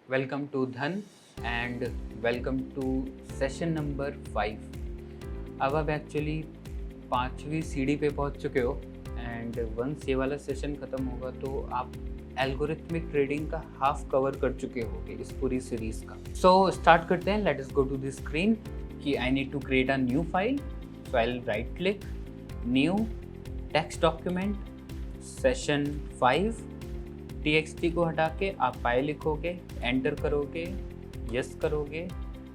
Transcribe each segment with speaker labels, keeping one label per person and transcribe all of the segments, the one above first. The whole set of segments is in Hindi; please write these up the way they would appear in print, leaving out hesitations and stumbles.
Speaker 1: Welcome to Dhan and welcome to session number 5। अब आप एक्चुअली 5वीं सीढ़ी पे पहुंच चुके हो एंड वंस ये वाला सेशन ख़त्म होगा तो आप एल्गोरिथमिक ट्रेडिंग का हाफ कवर कर चुके होगे इस पूरी सीरीज़ का। सो स्टार्ट करते हैं। Let us go to the screen कि I need to create a new file. So I will right click, new, text document, session 5। txt को हटा के आप पाई लिखोगे, एंटर करोगे, यस करोगे,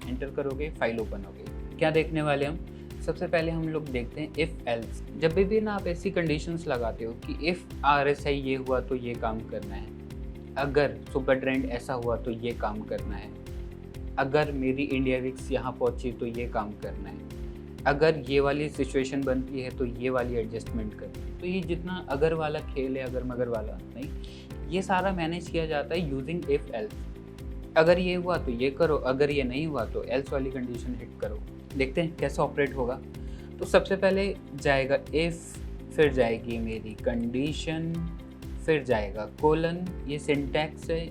Speaker 1: एंटर करोगे, फाइल ओपन होगी। क्या देखने वाले हम? सबसे पहले हम लोग देखते हैं इफ़ एल्स। जब भी ना आप ऐसी कंडीशंस लगाते हो कि इफ़ RSI ये हुआ तो ये काम करना है, अगर सुपर ट्रेंड ऐसा हुआ तो ये काम करना है, अगर मेरी इंडिया विक्स यहाँ पहुँची तो ये काम करना है, अगर ये वाली सिचुएशन बनती है तो ये वाली एडजस्टमेंट करनी है। तो ये जितना अगर वाला खेल है, अगर मगर वाला नहीं, ये सारा मैनेज किया जाता है यूजिंग इफ़ एल्स। अगर ये हुआ तो ये करो, अगर ये नहीं हुआ तो एल्स वाली कंडीशन हिट करो। देखते हैं कैसे ऑपरेट होगा। तो सबसे पहले जाएगा इफ़, फिर जाएगी मेरी कंडीशन, फिर जाएगा कोलन। ये सिंटैक्स है,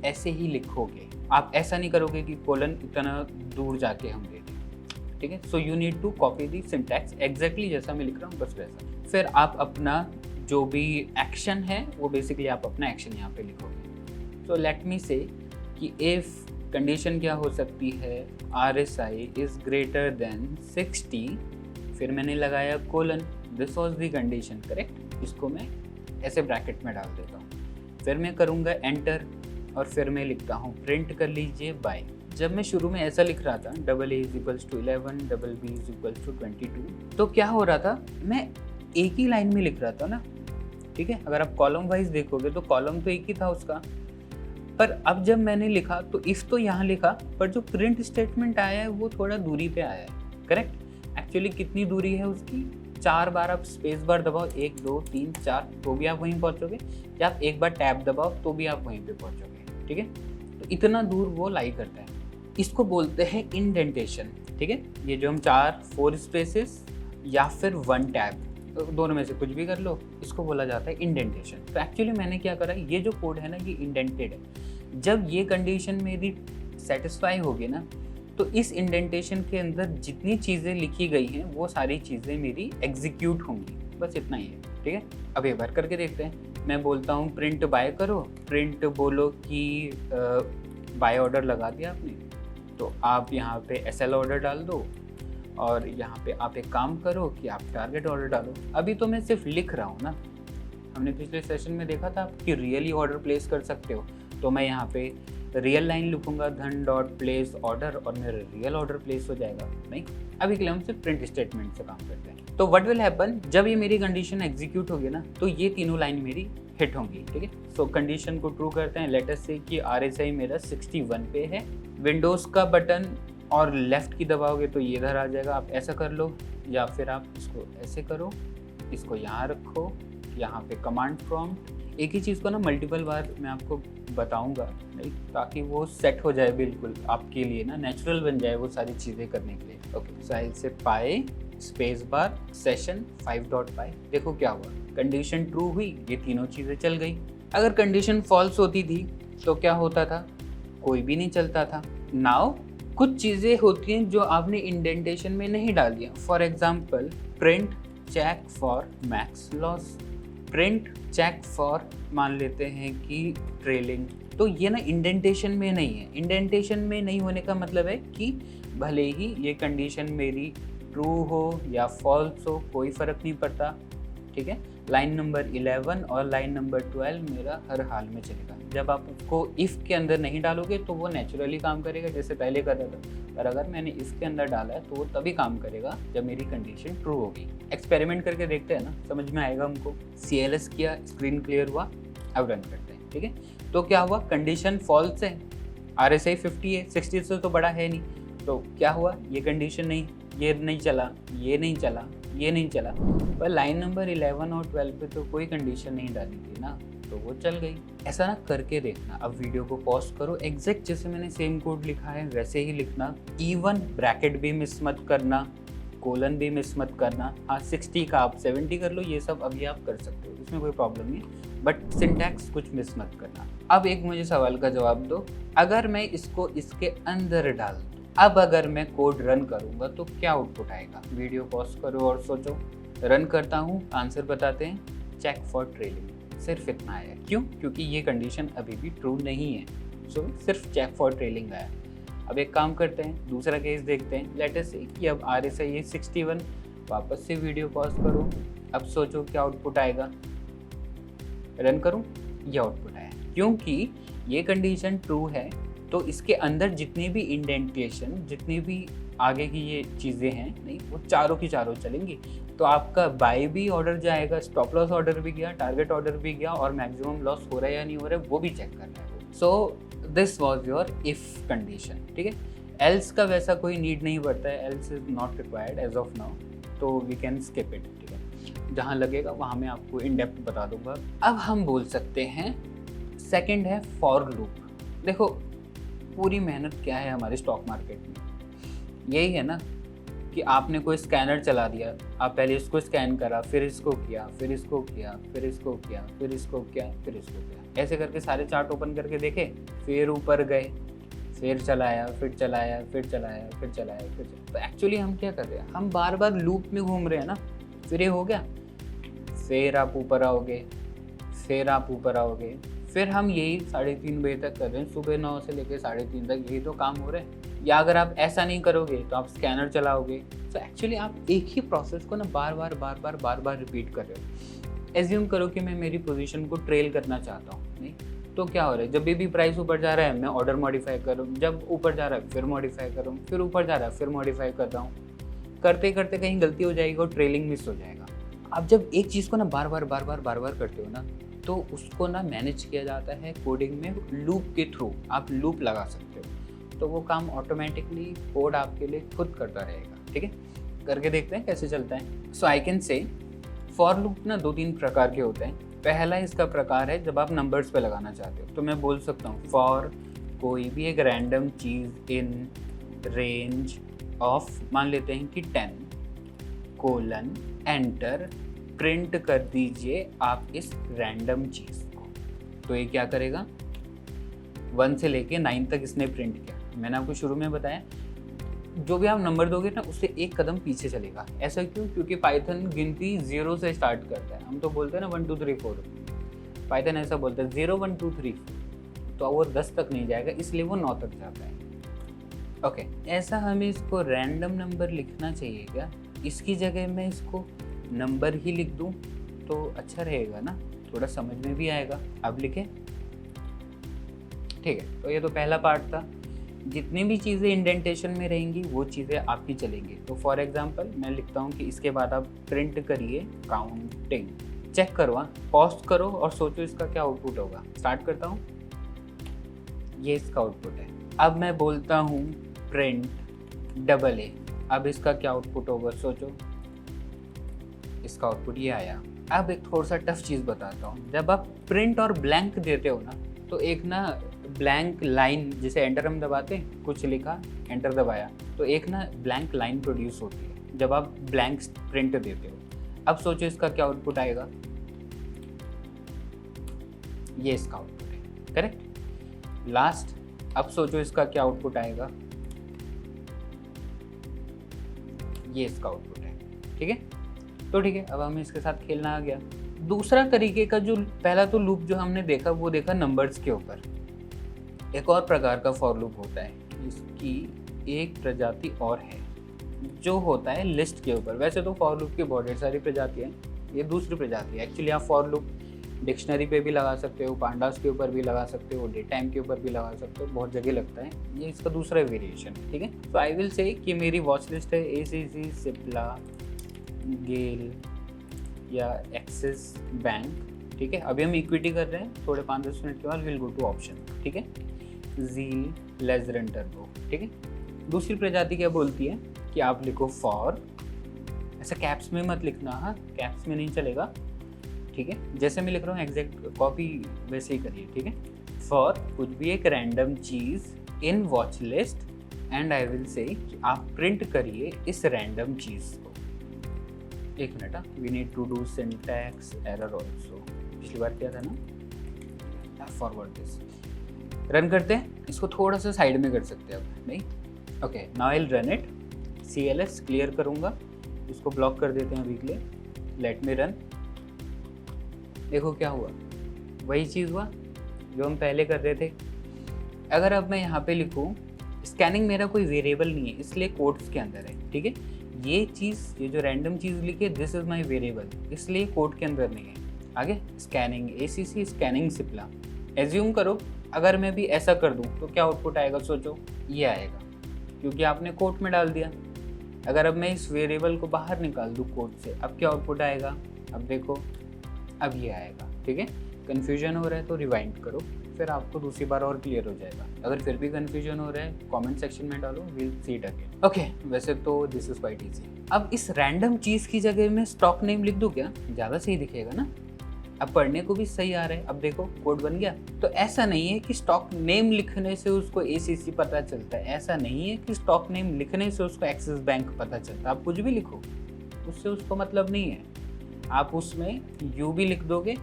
Speaker 1: ऐसे ही लिखोगे आप, ऐसा नहीं करोगे कि कोलन इतना दूर जाके हम देखें, ठीक है। So you need to copy the syntax exactly जैसा मैं लिख रहा हूँ, बस वैसा। फिर आप अपना जो भी एक्शन है वो बेसिकली आप अपना एक्शन यहाँ पे लिखोगे। सो लेट मी से कि इफ़ कंडीशन क्या हो सकती है, RSI इज़ ग्रेटर देन 60, फिर मैंने लगाया colon, this was the condition, correct. इसको मैं ऐसे ब्रैकेट में डाल देता हूँ। फिर मैं करूँगा एंटर और फिर मैं लिखता हूँ प्रिंट कर लीजिए बाय। जब मैं शुरू में ऐसा लिख रहा था AA = 11, BB = 22, तो क्या हो रहा था, मैं एक ही लाइन में लिख रहा था ना, ठीक है। अगर आप कॉलम वाइज देखोगे तो कॉलम तो एक ही था उसका, पर अब जब मैंने लिखा तो इफ़ तो यहाँ लिखा, पर जो प्रिंट स्टेटमेंट आया है वो थोड़ा दूरी पे आया है, करेक्ट। एक्चुअली कितनी दूरी है उसकी, 4 बार आप स्पेस बार दबाओ, 1 2 3 4, तो भी आप वहीं पहुँचोगे, या आप एक बार टैब दबाओ तो भी आप वहीं पे पहुँचोगे, ठीक है। तो इतना दूर वो लाई करता है, इसको बोलते हैं इंडेंटेशन, ठीक है। ये जो हम 4 स्पेसेस या फिर 1 टैब, तो दोनों में से कुछ भी कर लो, इसको बोला जाता है इंडेंटेशन। तो एक्चुअली मैंने क्या करा, ये जो कोड है ना ये इंडेंटेड है। जब ये कंडीशन मेरी सेटिस्फाई होगी ना, तो इस इंडेंटेशन के अंदर जितनी चीज़ें लिखी गई हैं वो सारी चीज़ें मेरी एग्जीक्यूट होंगी, बस इतना ही है, ठीक है। अब एक बार करके देखते हैं। मैं बोलता हूँ प्रिंट बाय करो, प्रिंट बोलो कि बाय ऑर्डर लगा दिया आपने, तो आप यहाँ पे SL ऑर्डर डाल दो, और यहाँ पे आप एक काम करो कि आप टारगेट ऑर्डर डालो। अभी तो मैं सिर्फ लिख रहा हूँ ना, हमने पिछले सेशन में देखा था कि रियली ऑर्डर प्लेस कर सकते हो, तो मैं यहाँ पे रियल लाइन लिखूंगा धन डॉट प्लेस ऑर्डर और मेरा रियल ऑर्डर प्लेस हो जाएगा। नहीं, अभी के लिए हम सिर्फ प्रिंट स्टेटमेंट से काम करते हैं। तो व्हाट विल हैपन, जब ये मेरी कंडीशन एग्जीक्यूट होगी ना, तो ये तीनों लाइन मेरी हिट होंगी, ठीक है। सो कंडीशन को ट्रू करते हैं। लेट अस से कि RSI मेरा 61 पे है। विंडोज़ का बटन और लेफ़्ट की दबाओगे तो ये इधर आ जाएगा, आप ऐसा कर लो, या फिर आप इसको ऐसे करो, इसको यहाँ रखो, यहाँ पे कमांड प्रॉम्प्ट। एक ही चीज़ को ना मल्टीपल बार मैं आपको बताऊंगा, नहीं, ताकि वो सेट हो जाए बिल्कुल आपके लिए ना, नेचुरल बन जाए वो सारी चीज़ें करने के लिए। ओके, सो आई से पाई स्पेस बार सेशन 5.py। देखो क्या हुआ, कंडीशन ट्रू हुई, ये तीनों चीज़ें चल गई। अगर कंडीशन फॉल्स होती थी तो क्या होता था, कोई भी नहीं चलता था। नाउ कुछ चीज़ें होती हैं जो आपने इंडेंटेशन में नहीं डाली हैं। For example print check for max loss, print check for मान लेते हैं कि ट्रेलिंग, तो ये ना इंडेंटेशन में नहीं है। इंडेंटेशन में नहीं होने का मतलब है कि भले ही ये कंडीशन मेरी ट्रू हो या फॉल्स हो, कोई फ़र्क नहीं पड़ता, ठीक है। लाइन नंबर 11 और लाइन नंबर 12 मेरा हर हाल में चलेगा। जब आप उसको इफ़ के अंदर नहीं डालोगे तो वो नेचुरली काम करेगा जैसे पहले कर रहा था, पर अगर मैंने इफ़ के अंदर डाला है तो वो तभी काम करेगा जब मेरी कंडीशन ट्रू होगी। एक्सपेरिमेंट करके देखते हैं ना, समझ में आएगा हमको। CLS किया, स्क्रीन क्लियर हुआ, अब रन करते हैं, ठीक है। तो क्या हुआ, कंडीशन फॉल्स है, RSI 50 है, 60 से तो बड़ा है नहीं, तो क्या हुआ, ये कंडीशन नहीं, ये नहीं चला, ये नहीं चला, ये नहीं चला। पर लाइन नंबर 11 और 12 पे तो कोई कंडीशन नहीं डाली थी ना, तो वो चल गई। ऐसा ना करके देखना। अब वीडियो को पॉज करो, एग्जैक्ट जैसे मैंने सेम कोड लिखा है वैसे ही लिखना, इवन ब्रैकेट भी मिस मत करना, कोलन भी मिस मत करना। हाँ 60 का आप 70 कर लो, ये सब अभी आप कर सकते हो, इसमें कोई प्रॉब्लम नहीं, बट सिंटैक्स कुछ मिस मत करना। अब एक मुझे सवाल का जवाब दो, अगर मैं इसको इसके अंदर डाल दूँ, अब अगर मैं कोड रन करूँगा तो क्या आउटपुट आएगा? वीडियो पॉज करो और सोचो। रन करता हूँ, आंसर बताते हैं, चेक फॉर ट्रेलिंग, सिर्फ इतना आया। क्यों? क्योंकि ये कंडीशन अभी भी ट्रू नहीं है, सो सिर्फ चेक फॉर ट्रेलिंग आया। अब एक काम करते हैं, दूसरा केस देखते हैं। लेट अस से कि अब RSI है 61, वापस से वीडियो पॉज करो, अब सोचो क्या आउटपुट आएगा। रन करूं, ये आउटपुट आया। क्योंकि ये कंडीशन ट्रू है तो इसके अंदर जितनी भी इंडेंटेशन, जितनी भी आगे की ये चीज़ें हैं, नहीं वो चारों की चारों चलेंगी। तो आपका बाय भी ऑर्डर जाएगा, स्टॉप लॉस ऑर्डर भी गया, टारगेट ऑर्डर भी गया, और मैक्सिमम लॉस हो रहा है या नहीं हो रहा है वो भी चेक कर रहा है। So this was your if condition, ठीक है। एल्स का वैसा कोई नीड नहीं पड़ता है, else is not required as of now, तो वी कैन स्किप इट, ठीक है। जहाँ लगेगा वहाँ मैं आपको इन डेप्थ बता दूंगा। अब हम बोल सकते हैं सेकंड है फॉर लूप। देखो पूरी मेहनत क्या है हमारे स्टॉक मार्केट में, यही है ना कि आपने कोई स्कैनर चला दिया, आप पहले इसको स्कैन करा, फिर इसको किया, फिर इसको किया, फिर इसको किया, फिर इसको किया, फिर इसको किया, ऐसे करके सारे चार्ट ओपन करके देखे, फिर ऊपर गए, फिर चलाया, फिर चलाया, फिर चलाया, फिर चलाया, फिर चलाया। तो एक्चुअली हम क्या कर रहे हैं, हम बार बार लूप में घूम रहे हैं ना। फिर ये हो गया, फिर आप ऊपर आओगे, फिर आप ऊपर आओगे, फिर हम यही 3:30 बजे तक कर रहे हैं, सुबह 9 से लेकर 3:30 तक यही तो काम हो रहे हैं। या अगर आप ऐसा नहीं करोगे तो आप स्कैनर चलाओगे। तो एक्चुअली आप एक ही प्रोसेस को ना बार बार रिपीट कर रहे हो। एज्यूम करो कि मैं मेरी पोजीशन को ट्रेल करना चाहता हूँ, नहीं तो क्या हो रहा है, जब भी प्राइस ऊपर जा रहा है मैं ऑर्डर मॉडिफाई करूँ, जब ऊपर जा रहा है फिर मॉडिफाई करूँ, फिर ऊपर जा रहा है फिर मॉडिफाई कर रहा हूँ, करते करते कहीं गलती हो जाएगी और ट्रेलिंग मिस हो जाएगा। आप जब एक चीज़ को ना बार बार करते हो ना, तो उसको ना मैनेज किया जाता है कोडिंग में लूप के थ्रू। आप लूप लगा सकते हो, तो वो काम ऑटोमेटिकली कोड आपके लिए खुद करता रहेगा, ठीक है। करके देखते हैं कैसे चलता है। So I can say for loop ना 2-3 प्रकार के होते हैं। पहला इसका प्रकार है जब आप नंबर्स पे लगाना चाहते हो, तो मैं बोल सकता हूँ फॉर कोई भी एक random cheese in range of, मान लेते हैं कि 10 एंटर, प्रिंट कर दीजिए आप इस रैंडम चीज़ को। तो ये क्या करेगा, 1 से लेके 9 तक इसने प्रिंट किया। मैंने आपको शुरू में बताया जो भी आप नंबर दोगे ना उससे एक कदम पीछे चलेगा। ऐसा क्यों? क्योंकि पाइथन गिनती 0 से स्टार्ट करता है। हम तो बोलते हैं ना 1 2 3 4, पाइथन ऐसा बोलता है 0 1 2 3 4, तो वो 10 तक नहीं जाएगा, इसलिए वो 9 तक जाता है। ओके, ऐसा हमें इसको रैंडम नंबर लिखना चाहिए क्या? इसकी जगह मैं इसको नंबर ही लिख दूं तो अच्छा रहेगा ना, थोड़ा समझ में भी आएगा। अब लिखे, ठीक है। तो ये तो पहला पार्ट था। जितनी भी चीज़ें इंडेंटेशन में रहेंगी वो चीज़ें आपकी चलेंगी। तो फॉर एग्जांपल मैं लिखता हूँ कि इसके बाद आप प्रिंट करिए काउंटिंग। चेक करो, पॉज करो और सोचो इसका क्या आउटपुट होगा। स्टार्ट करता हूँ, ये इसका आउटपुट है। अब मैं बोलता हूँ प्रिंट AA, अब इसका क्या आउटपुट होगा सोचो, इसका आउटपुट ये आया। अब एक थोड़ा सा टफ चीज़ बताता हूँ। जब आप प्रिंट और ब्लैंक देते हो ना, तो एक ना ब्लैंक लाइन, जैसे एंटर हम दबाते हैं, कुछ लिखा एंटर दबाया, तो एक ना ब्लैंक लाइन प्रोड्यूस होती है जब आप ब्लैंक प्रिंट देते हो। अब सोचो इसका क्या आउटपुट आएगा, ये इसका आउटपुट है, करेक्ट। लास्ट, अब सोचो इसका क्या आउटपुट आएगा, ये इसका आउटपुट है, ठीक है। तो ठीक है, अब हमें इसके साथ खेलना आ गया। दूसरा तरीके का जो पहला तो लूप जो हमने देखा वो देखा नंबर्स के ऊपर। एक और प्रकार का फॉर लूप होता है, इसकी एक प्रजाति और है जो होता है लिस्ट के ऊपर। वैसे तो फॉर लूप की बहुत ढेर सारी प्रजाति है, ये दूसरी प्रजाति है। एक्चुअली आप फॉर लूप डिक्शनरी पे भी लगा सकते हो, पांडास के ऊपर भी लगा सकते हो, डे टाइम के ऊपर भी लगा सकते हो, बहुत जगह लगता है। ये इसका दूसरा वेरिएशन है, ठीक है। तो आई विल से कि मेरी वॉच लिस्ट है ACC, सिप्ला, गेल या एक्सिस बैंक, ठीक है। अभी हम इक्विटी कर रहे हैं, थोड़े 5-10 मिनट के बाद विल गो टू ऑप्शन, ठीक है। ज़ील, लेजरन, टर्बो, ठीक है। दूसरी प्रजाति क्या बोलती है कि आप लिखो फॉर, ऐसा कैप्स में मत लिखना, हाँ कैप्स में नहीं चलेगा, ठीक है। जैसे मैं लिख रहा हूँ एग्जैक्ट कॉपी वैसे ही करिए, ठीक है। फॉर कुछ भी एक random cheese in watch list and I will say कि आप प्रिंट करिए इस रैंडम चीज़ को। एक minute, we need to do syntax error also. पिछली बार क्या था ना, फॉरवर्ड दिस। रन करते हैं इसको, थोड़ा सा साइड में कर सकते हैं अब नहीं। Okay, now I will run it. CLS clear करूँगा, इसको ब्लॉक कर देते हैं अभी के लिए। Let me run. देखो क्या हुआ, वही चीज़ हुआ जो हम पहले कर रहे थे। अगर अब मैं यहाँ पे लिखूँ, स्कैनिंग मेरा कोई वेरिएबल नहीं है इसलिए कोड्स के अंदर है, ठीक है। ये चीज़, ये जो रैंडम चीज़ लिखी, दिस इज़ माय वेरिएबल, इसलिए कोड के अंदर नहीं है। आगे scanning ACC, scanning Cipla. Assume करो अगर मैं भी ऐसा कर दूँ तो क्या आउटपुट आएगा, सोचो। ये आएगा क्योंकि आपने कोड में डाल दिया। अगर अब मैं इस वेरिएबल को बाहर निकाल दूँ कोड से, अब क्या आउटपुट आएगा, अब देखो, अब ये आएगा, ठीक है। कन्फ्यूजन हो रहा है तो रिवाइंड करो, फिर आपको दूसरी बार और क्लियर हो जाएगा। अगर फिर भी कन्फ्यूजन हो रहा है कमेंट सेक्शन में डालो, will see it again. Okay, वैसे तो दिस इज क्वाइट इजी। अब इस रैंडम चीज़ की जगह में स्टॉक नेम लिख दूँ क्या, ज़्यादा सही दिखेगा ना। अब पढ़ने को भी सही आ रहा है। अब देखो कोड बन गया। तो ऐसा नहीं है कि स्टॉक नेम लिखने से उसको ACC पता चलता है, ऐसा नहीं है कि स्टॉक नेम लिखने से उसको एक्सिस बैंक पता चलता है। आप कुछ भी लिखो, उससे उसको मतलब नहीं है। आप उसमें U भी लिख दोगे,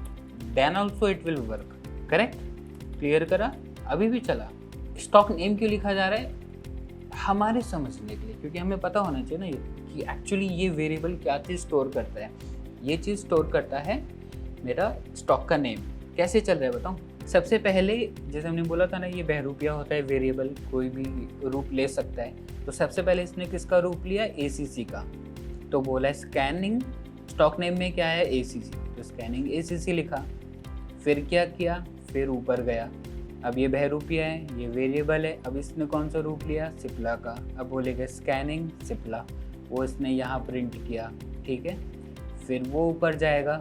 Speaker 1: then also it will work. Correct, clear करा, अभी भी चला। स्टॉक नेम क्यों लिखा जा रहा है, हमारे समझने के लिए, क्योंकि हमें पता होना चाहिए ना ये कि एक्चुअली ये वेरिएबल क्या चीज़ स्टोर करता है। ये चीज़ स्टोर करता है मेरा स्टॉक का नेम। कैसे चल रहा है बताऊँ। सबसे पहले जैसे हमने बोला था ना, ये बहरूपिया होता है वेरिएबल, कोई भी रूप ले सकता है। तो सबसे पहले इसने किसका रूप लिया, ACC का। तो बोला स्कैनिंग, स्टॉक नेम में क्या है, ACC, तो स्कैनिंग ACC लिखा। फिर क्या किया, फिर ऊपर गया। अब ये बहरूपिया है, ये वेरिएबल है। अब इसने कौन सा रूप लिया, सिप्ला का। अब बोलेगा स्कैनिंग सिप्ला, वो इसने यहाँ प्रिंट किया, ठीक है। फिर वो ऊपर जाएगा,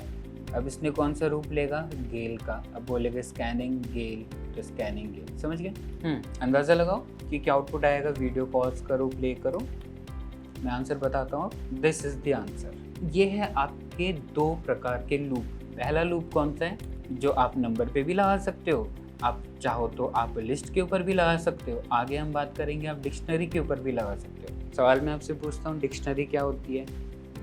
Speaker 1: अब इसने कौन सा रूप लेगा, गेल का। अब बोलेगा स्कैनिंग गेल, तो स्कैनिंग गेल। समझ गए। अंदाज़ा लगाओ कि क्या आउटपुट आएगा। वीडियो पॉज करो, प्ले करो, मैं आंसर बताता हूँ। This is the answer. ये है आपके दो प्रकार के लूप। पहला लूप कौन सा है, जो आप नंबर पे भी लगा सकते हो, आप चाहो तो आप लिस्ट के ऊपर भी लगा सकते हो। आगे हम बात करेंगे आप डिक्शनरी के ऊपर भी लगा सकते हो। सवाल मैं आपसे पूछता हूँ, डिक्शनरी क्या होती है,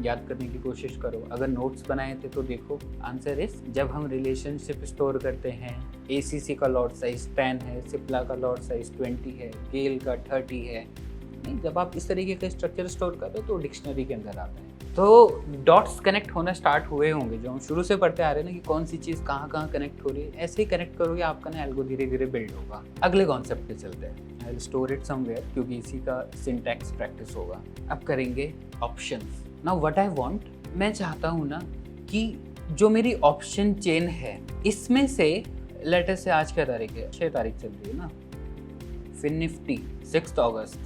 Speaker 1: याद करने की कोशिश करो। अगर नोट्स बनाए थे तो देखो, आंसर इज जब हम रिलेशनशिप स्टोर करते हैं, ACC का लॉट साइज 10 है, सिप्ला का लॉट साइज 20 है, गेल का 30 है। नहीं, जब आप इस तरीके का स्ट्रक्चर स्टोर करते हो तो डिक्शनरी के अंदर आता है। तो डॉट्स कनेक्ट होना स्टार्ट हुए होंगे, जो हम शुरू से पढ़ते आ रहे हैं ना, कि कौन सी चीज़ कहाँ कहाँ कनेक्ट हो रही है। ऐसे ही कनेक्ट करोगे आपका ना एल्गो धीरे धीरे बिल्ड होगा। अगले कॉन्सेप्ट पे चलते हैं। I will store it somewhere, क्योंकि इसी का सिंटैक्स प्रैक्टिस होगा। अब करेंगे options. Now what I want, मैं चाहता हूँ ना कि जो मेरी ऑप्शन चेन है, इसमें से लेटर से आज क्या तारीख है, 6 तारीख चल रही है ना, फिर निफ्टी 6 अगस्त,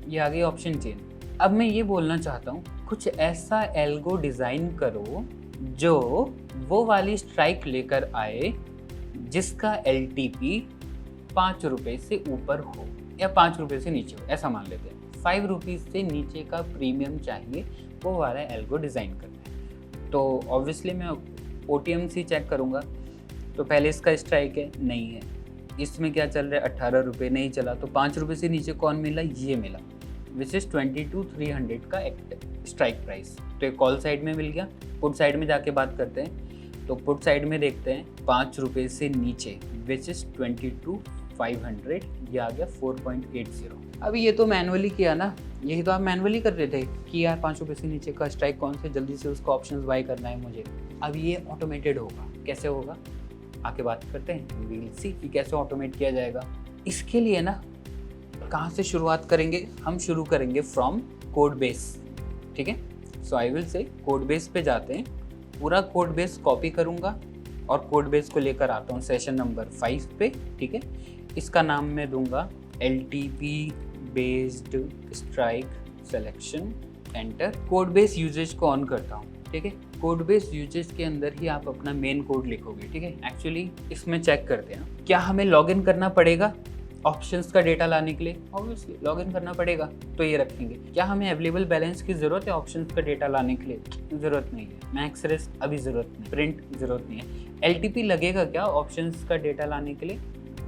Speaker 1: ये आ गई ऑप्शन चेन। अब मैं ये बोलना चाहता हूँ, कुछ ऐसा एल्गो डिज़ाइन करो जो वो वाली स्ट्राइक लेकर आए जिसका LTP 5 रुपये से ऊपर हो या 5 रुपये से नीचे हो। ऐसा मान लेते हैं 5 रुपीज़ से नीचे का प्रीमियम चाहिए, वो वाला एल्गो डिज़ाइन करना है। तो ऑब्वियसली मैं OTM से चेक करूँगा। तो पहले इसका स्ट्राइक है, नहीं है। इसमें क्या चल रहा है, 18 रुपये, नहीं चला। तो 5 रुपये से नीचे कौन मिला, ये मिला, विच इज़ 22,300 का स्ट्राइक प्राइस। तो एक कॉल साइड में मिल गया। पुट साइड में जाके बात करते हैं। तो पुट साइड में देखते हैं 5 रुपये से नीचे, विच इज़ 22,500, ये आ गया 4.80। अभी ये तो मैनुअली किया ना, यही तो आप मैनुअली कर रहे थे कि यार 5 रुपये से नीचे का स्ट्राइक कौन से, जल्दी से उसका ऑप्शंस बाय करना है मुझे। अब ये ऑटोमेटेड होगा। कैसे होगा, आके बात करते हैं, वील सी कि कैसे ऑटोमेट किया जाएगा। इसके लिए ना कहाँ से शुरुआत करेंगे, हम शुरू करेंगे फ्रॉम कोड बेस, ठीक है। So I will say code base पे जाते हैं, पूरा कोड बेस कॉपी करूँगा और कोड बेस को लेकर आता हूँ सेशन नंबर 5 पे, ठीक है। इसका नाम मैं दूंगा LTP based strike selection, enter. Code base usage को ऑन करता हूँ, ठीक है। कोड बेस यूजेज के अंदर ही आप अपना मेन कोड लिखोगे, ठीक है। एक्चुअली इसमें चेक करते हैं क्या हमें लॉगिन करना पड़ेगा ऑप्शंस का डेटा लाने के लिए। ऑब्वियसली लॉगिन करना पड़ेगा, तो ये रखेंगे। क्या हमें अवेलेबल बैलेंस की ज़रूरत है ऑप्शंस का डेटा लाने के लिए, ज़रूरत नहीं है। मैक्स रेस अभी ज़रूरत नहीं, प्रिंट ज़रूरत नहीं है। LTP लगेगा क्या ऑप्शंस का डेटा लाने के लिए,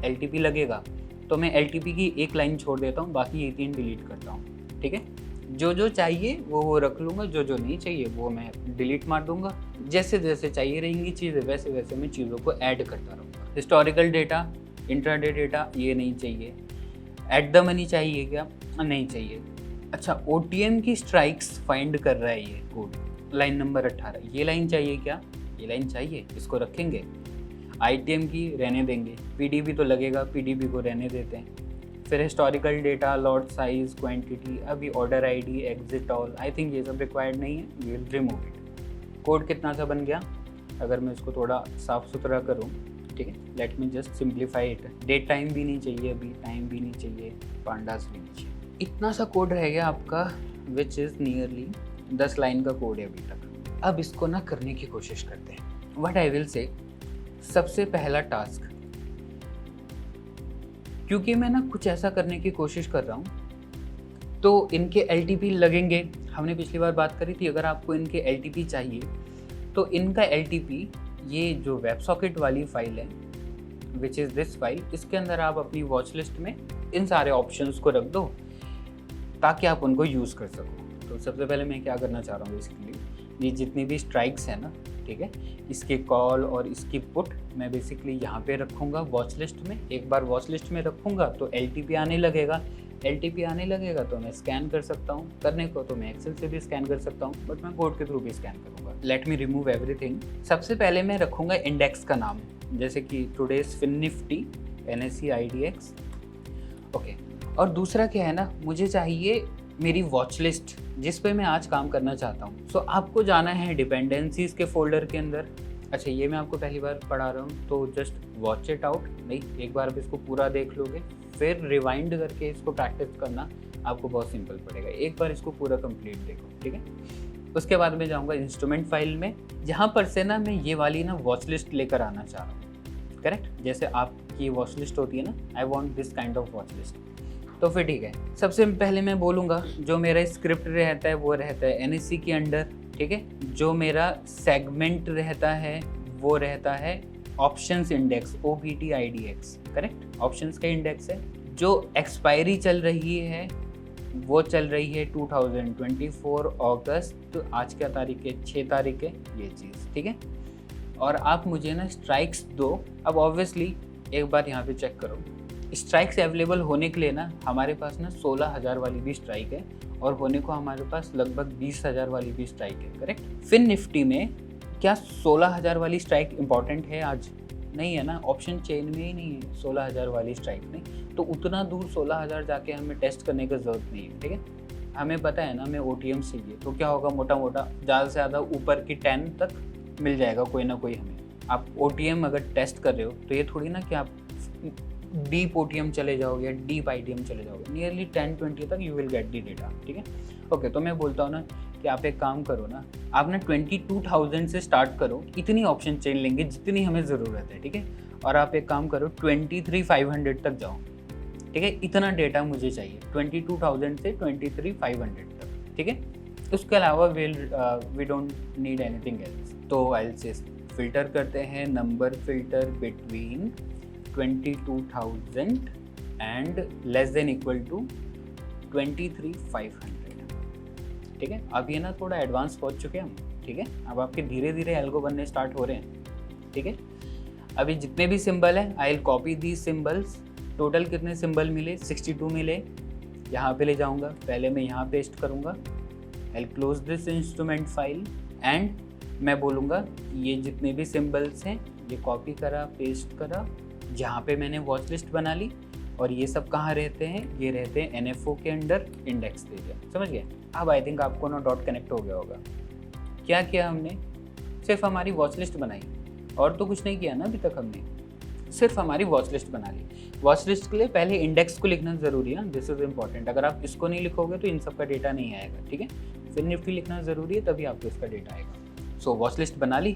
Speaker 1: LTP लगेगा। तो मैं LTP की एक लाइन छोड़ देता हूँ, बाकी ये 3 डिलीट करता हूँ, ठीक है। जो चाहिए वो रख लूँगा, जो नहीं चाहिए वो मैं डिलीट मार दूँगा। जैसे जैसे चाहिए रहेंगी चीज़ें वैसे वैसे मैं चीज़ों को ऐड करता रहूँगा। हिस्टोरिकल डेटा, इंट्राडे डेटा ये नहीं चाहिए। एट द मनी चाहिए क्या? नहीं चाहिए। अच्छा, OTM की स्ट्राइक्स फाइंड कर रहा है ये कोड, लाइन नंबर 18, ये लाइन चाहिए क्या? ये लाइन चाहिए, इसको रखेंगे। ITM की रहने देंगे, PDB तो लगेगा, PDB को रहने देते हैं। फिर historical data, lot size, quantity, अभी order ID, exit all, I think ये सब रिक्वायर्ड नहीं है, we will remove it. Code कितना सा बन गया? अगर मैं इसको थोड़ा साफ सुथरा करूँ, ठीक है, let me just simplify it. Date time भी नहीं चाहिए, अभी टाइम भी नहीं चाहिए, पांडास भी नहीं चाहिए। इतना सा कोड रह गया आपका, विच इज़ नियरली 10 लाइन का कोड है अभी तक। अब इसको ना करने की कोशिश करते हैं। व्हाट आई विल से, सबसे पहला टास्क, क्योंकि मैं ना कुछ ऐसा करने की कोशिश कर रहा हूँ तो इनके LTP लगेंगे। हमने पिछली बार बात करी थी, अगर आपको इनके LTP चाहिए तो इनका LTP, ये जो वेब सॉकेट वाली फाइल है विच इज़ दिस फाइल, इसके अंदर आप अपनी वॉच लिस्ट में इन सारे ऑप्शंस को रख दो ताकि आप उनको यूज़ कर सको। तो सबसे पहले मैं क्या करना चाह रहा हूँ, बेसिकली ये जितनी भी स्ट्राइक्स हैं ना, ठीक है, इसके कॉल और इसकी पुट मैं बेसिकली यहाँ पे रखूँगा वॉच लिस्ट में। एक बार वॉच लिस्ट में रखूँगा तो LTP आने लगेगा, LTP आने लगेगा तो मैं स्कैन कर सकता हूँ। करने को तो मैं एक्सेल से भी स्कैन कर सकता हूँ, बट मैं कोड के थ्रू भी स्कैन करूँगा। Let me remove everything. सबसे पहले मैं रखूँगा इंडेक्स का नाम, जैसे कि today's fin nifty NSE IDX, okay. और दूसरा क्या है ना, मुझे चाहिए मेरी वॉच लिस्ट जिस पे मैं आज काम करना चाहता हूँ। सो आपको जाना है डिपेंडेंसीज के फोल्डर के अंदर। अच्छा, ये मैं आपको पहली बार पढ़ा रहा हूँ तो जस्ट वॉच इट आउट, नहीं एक बार आप इसको पूरा देख लोगे फिर रिवाइंड करके इसको प्रैक्टिस करना आपको बहुत सिंपल पड़ेगा। एक बार इसको पूरा कंप्लीट देखो, ठीक है। उसके बाद मैं जाऊँगा इंस्ट्रूमेंट फाइल में, जहाँ पर से ना मैं ये वाली ना वॉच लिस्ट लेकर आना चाह रहा हूँ, करेक्ट। जैसे आपकी वॉच लिस्ट होती है ना, I want this kind of watch list. तो फिर ठीक है, सबसे पहले मैं बोलूँगा जो मेरा स्क्रिप्ट रहता है वो रहता है NSE के अंडर, ठीक है। जो मेरा सेगमेंट रहता है वो रहता है options index, OPTIDX, correct, options का इंडेक्स है। जो एक्सपायरी चल रही है वो चल रही है 2024 अगस्त, तो आज क्या तारीख है? 6 तारीख है, ये चीज़, ठीक है। और आप मुझे ना स्ट्राइक्स दो। अब ऑब्वियसली एक बार यहाँ पे चेक करो, स्ट्राइक्स अवेलेबल होने के लिए ना हमारे पास ना 16,000 वाली भी स्ट्राइक है और होने को हमारे पास लगभग 20,000 वाली भी स्ट्राइक है, करेक्ट। फिन निफ्टी में क्या 16,000 वाली स्ट्राइक इंपॉर्टेंट है आज? नहीं है ना, ऑप्शन चेन में ही नहीं है 16,000 वाली स्ट्राइक नहीं, तो उतना दूर 16,000 जाके हमें टेस्ट करने की ज़रूरत नहीं है, ठीक है। हमें पता है ना हमें OTM चाहिए, तो क्या होगा, मोटा मोटा ज़्यादा से ज़्यादा ऊपर की 10 तक मिल जाएगा कोई ना कोई हमें। आप OTM अगर टेस्ट कर रहे हो तो ये थोड़ी ना कि आप डीप OTM चले जाओगे या डीप ITM चले जाओगे, नियरली 10-20 तक you will get the data, ठीक है। ओके, तो मैं बोलता हूँ ना कि आप एक काम करो ना, आप ना 22,000 से स्टार्ट करो, इतनी ऑप्शन चेन लेंगे जितनी हमें ज़रूरत है, ठीक है। और आप एक काम करो 23,500 तक जाओ, ठीक है। इतना डेटा मुझे चाहिए 22,000 से 23,500 तक, ठीक है। उसके अलावा we don't need anything else. तो आई से फिल्टर करते हैं, number filter between 22,000 and less than equal to 23,500, ठीक है। अब ये ना थोड़ा एडवांस पहुंच चुके हैं हम, ठीक है। अब आपके धीरे धीरे एल्गो बनने स्टार्ट हो रहे हैं, ठीक है। अभी जितने भी सिंबल हैं I will copy the symbols. Total कितने सिंबल मिले? 62 मिले। यहाँ पे ले जाऊँगा, पहले मैं यहाँ पेस्ट करूँगा, I will close this instrument file and मैं बोलूँगा ये जितने भी सिंबल्स हैं ये कॉपी करा, पेस्ट करा, जहाँ पे मैंने वॉच लिस्ट बना ली। और ये सब कहाँ रहते हैं? ये रहते हैं NFO के अंडर इंडेक्स दे दिया, समझ गए। अब आई थिंक आपको ना डॉट कनेक्ट हो गया होगा। क्या किया हमने? सिर्फ हमारी वॉच लिस्ट बनाई और तो कुछ नहीं किया ना अभी तक हमने, सिर्फ हमारी वॉच लिस्ट बना ली। वॉच लिस्ट के लिए पहले इंडेक्स को लिखना ज़रूरी है, दिस इज़ इम्पॉर्टेंट। अगर आप इसको नहीं लिखोगे तो इन सब का डेटा नहीं आएगा, ठीक है। फिर निफ्टी लिखना ज़रूरी है, तभी आपको इसका डेटा आएगा। सो वॉच लिस्ट बना ली।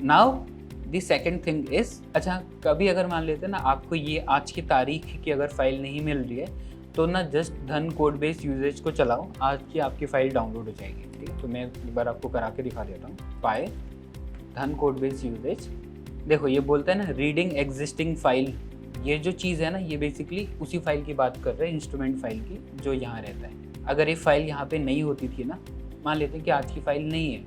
Speaker 1: Now the second thing is, अच्छा कभी अगर मान लेते हैं ना आपको ये आज की तारीख की अगर फाइल नहीं मिल रही है तो ना जस्ट धन कोड बेस यूजेज को चलाओ, आज की आपकी फाइल डाउनलोड हो जाएगी, ठीक है। तो मैं एक बार आपको करा के दिखा देता हूँ। पाए धन कोड बेस यूजेज, देखो ये बोलता है ना रीडिंग एग्जिस्टिंग फाइल ये जो चीज़ है ना, ये बेसिकली उसी फाइल की बात कर रहे हैं, इंस्ट्रूमेंट फाइल की, जो यहाँ रहता है। अगर ये फाइल यहाँ पे नहीं होती थी ना, मान लेते हैं कि आज की फाइल नहीं है,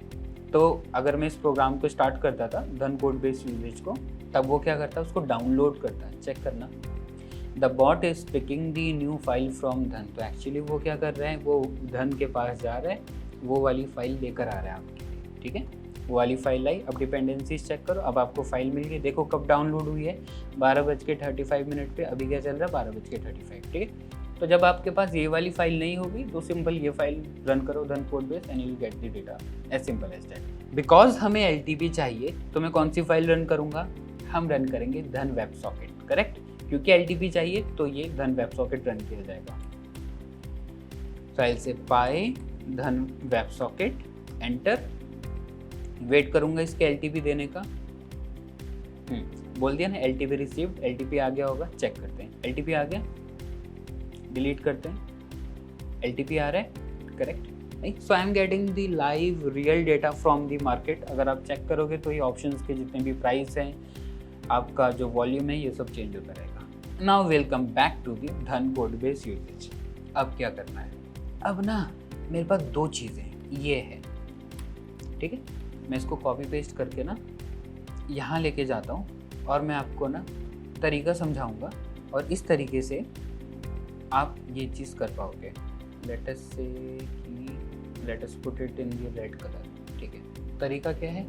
Speaker 1: तो अगर मैं इस प्रोग्राम को स्टार्ट करता था धन कोड बेस यूजेज को, तब वो क्या करता है, उसको डाउनलोड करता है। चेक करना, the bot is picking the new file from धन। तो एक्चुअली वो क्या कर रहे हैं, वो धन के पास जा रहे हैं, वो वाली फाइल लेकर आ रहे हैं आपके लिए, ठीक है। वो वाली फाइल आई। अब डिपेंडेंसीज चेक करो, अब आपको फाइल मिल गई। देखो कब डाउनलोड हुई है, 12:35 पे। अभी क्या चल रहा है, 12:35, ठीक है। तो जब आपके पास ये वाली फाइल नहीं होगी, तो सिंपल ये फाइल रन करो Dhan code base and you get the data, as simple as that. Because हमें एलटीपी चाहिए, तो मैं कौन सी फाइल रन करूंगा, हम रन करेंगे धन वेब सॉकेट, करेक्ट। क्योंकि एलटीपी चाहिए तो ये धन वेब सॉकेट रन किया जाएगा। फाइल से पाए धन वेब सॉकेट, एंटर। वेट करूंगा इसके एलटीपी देने का। बोल दिया ना एलटीपी रिसीव्ड, एलटीपी आ गया होगा, चेक करते हैं। एलटीपी आ गया, डिलीट करते हैं। एलटीपी आ रहा है, correct. So I am getting the live real data from the market. अगर आप चेक करोगे तो ये ऑप्शंस के जितने भी प्राइस हैं, आपका जो वॉल्यूम है, ये सब चेंज होता रहेगा। Now welcome back to the Dhan code base usage. अब क्या करना है, अब ना मेरे पास दो चीज़ें ये है, ठीक है। मैं इसको कॉपी पेस्ट करके ना यहाँ लेके जाता हूँ, और मैं आपको ना तरीका समझाऊंगा, और इस तरीके से आप ये चीज़ कर पाओगे। Let us put it in the red colour, ठीक है। तरीका क्या है,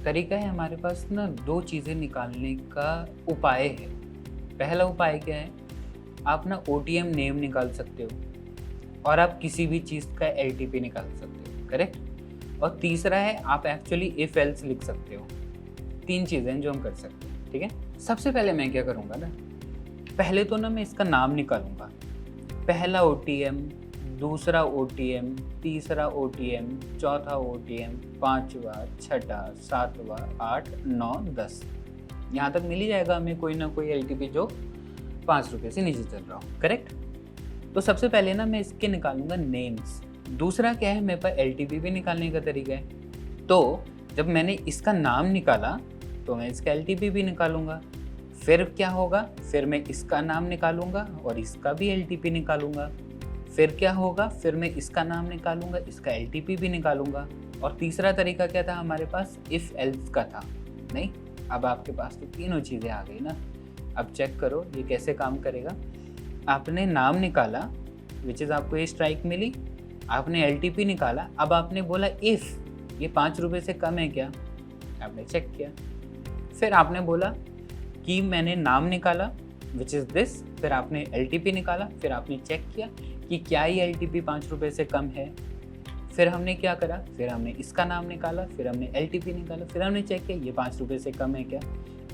Speaker 1: तरीका है हमारे पास ना दो चीज़ें निकालने का उपाय है। पहला उपाय क्या है, आप ना OTM नेम निकाल सकते हो, और आप किसी भी चीज़ का LTP निकाल सकते हो, करेक्ट। और तीसरा है, आप एक्चुअली इफ एल्स लिख सकते हो। तीन चीज़ें जो हम कर सकते हैं, ठीक है। सबसे पहले मैं क्या करूँगा ना, पहले तो ना मैं इसका नाम निकालूंगा। पहला OTM, दूसरा OTM, तीसरा OTM, चौथा OTM, पाँचवा, छठा, सातवां, 8, 9, 10, यहाँ तक मिल ही जाएगा हमें कोई ना कोई LTP जो 5 रुपये से नीचे चल रहा हो, करेक्ट। तो सबसे पहले ना मैं इसके निकालूंगा नेम्स। दूसरा क्या है, मेरे पास LTP भी निकालने का तरीका है। तो जब मैंने इसका नाम निकाला, तो मैं इसका LTP भी निकालूंगा। फिर क्या होगा, फिर मैं इसका नाम निकालूंगा और इसका भी LTP निकालूंगा। फिर क्या होगा, फिर मैं इसका नाम निकालूंगा, इसका LTP भी निकालूंगा। और तीसरा तरीका क्या था हमारे पास, इफ एल्स का था। नहीं, अब आपके पास तो तीनों चीज़ें आ गई ना। अब चेक करो ये कैसे काम करेगा। आपने नाम निकाला, विच इज़ आपको ये स्ट्राइक मिली। आपने LTP निकाला, अब आपने बोला इफ़ ये 5 रुपये से कम है क्या, आपने चेक किया। फिर आपने बोला कि मैंने नाम निकाला, विच इज़ दिस। फिर आपने LTP निकाला, फिर आपने चेक किया कि क्या ये LTP 5 रुपये से कम है। फिर हमने क्या करा, फिर हमने इसका नाम निकाला, फिर हमने LTP निकाला, फिर हमने चेक किया ये 5 रुपये से कम है क्या।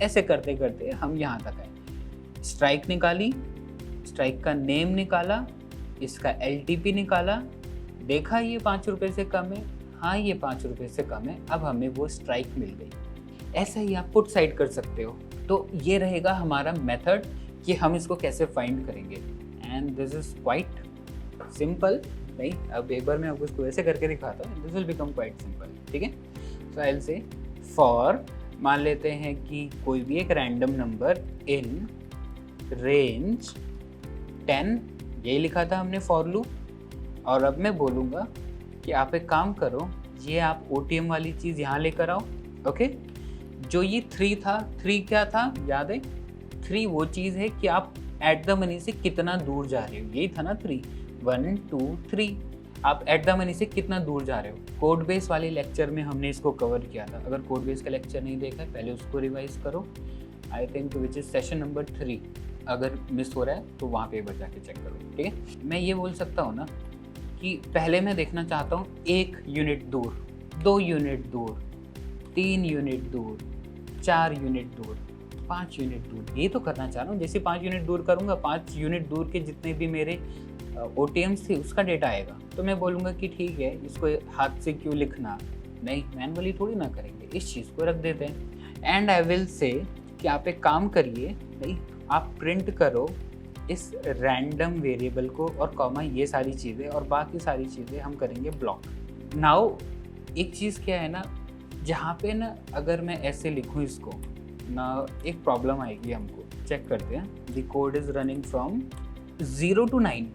Speaker 1: ऐसे करते करते हम यहाँ तक आए। स्ट्राइक निकाली, स्ट्राइक का नेम निकाला, इसका LTP निकाला, देखा ये 5 रुपये से कम है, हाँ ये 5 रुपये से कम है, अब हमें वो स्ट्राइक मिल गई। ऐसा ही आप पुट साइड कर सकते हो। तो ये रहेगा हमारा मेथड कि हम इसको कैसे फाइंड करेंगे। And this is quite simple. नहीं, अब एक बार मैं आपको इसको ऐसे करके दिखाता हूँ, this will become quite simple, ठीक है। सो आई विल से फॉर, मान लेते हैं कि कोई भी एक रैंडम नंबर इन रेंज 10, यही लिखा था हमने फॉर लूप। और अब मैं बोलूँगा कि आप एक काम करो, ये आप OTM वाली चीज़ यहाँ लेकर आओ, ओके। जो ये 3 था, 3 क्या था याद है, 3 वो चीज़ है कि आप एट द मनी से कितना दूर जा रहे हो, यही था ना 3, 1 2 3। आप एट द मनी से कितना दूर जा रहे हो। कोड बेस वाले लेक्चर में हमने इसको कवर किया था। अगर कोड बेस का लेक्चर नहीं देखा है, पहले उसको रिवाइज करो। I think which is session number 3। अगर मिस हो रहा है तो वहाँ पे एक बार जाके चेक करो, ठीक है। मैं ये बोल सकता हूँ ना कि पहले मैं देखना चाहता हूँ 1 यूनिट दूर, 2 यूनिट दूर, 3 यूनिट दूर, 4 यूनिट दूर, 5 यूनिट दूर। ये तो करना चाह रहा हूँ। जैसे 5 यूनिट दूर करूँगा, 5 यूनिट दूर के जितने भी मेरे OTMs थे उसका डेटा आएगा। तो मैं बोलूँगा कि ठीक है, इसको हाथ से क्यों लिखना, नहीं मैनुअली थोड़ी ना करेंगे, इस चीज़ को रख देते हैं। एंड आई विल से कि आप एक काम करिए, नहीं आप प्रिंट करो इस रैंडम वेरिएबल को और कॉमा ये सारी चीज़ें, और बाकी सारी चीज़ें हम करेंगे ब्लॉक। नाउ एक चीज़ क्या है ना, जहाँ पे ना अगर मैं ऐसे लिखूँ इसको ना, एक प्रॉब्लम आएगी हमको चेक करते हैं। The code is running from 0 to 9।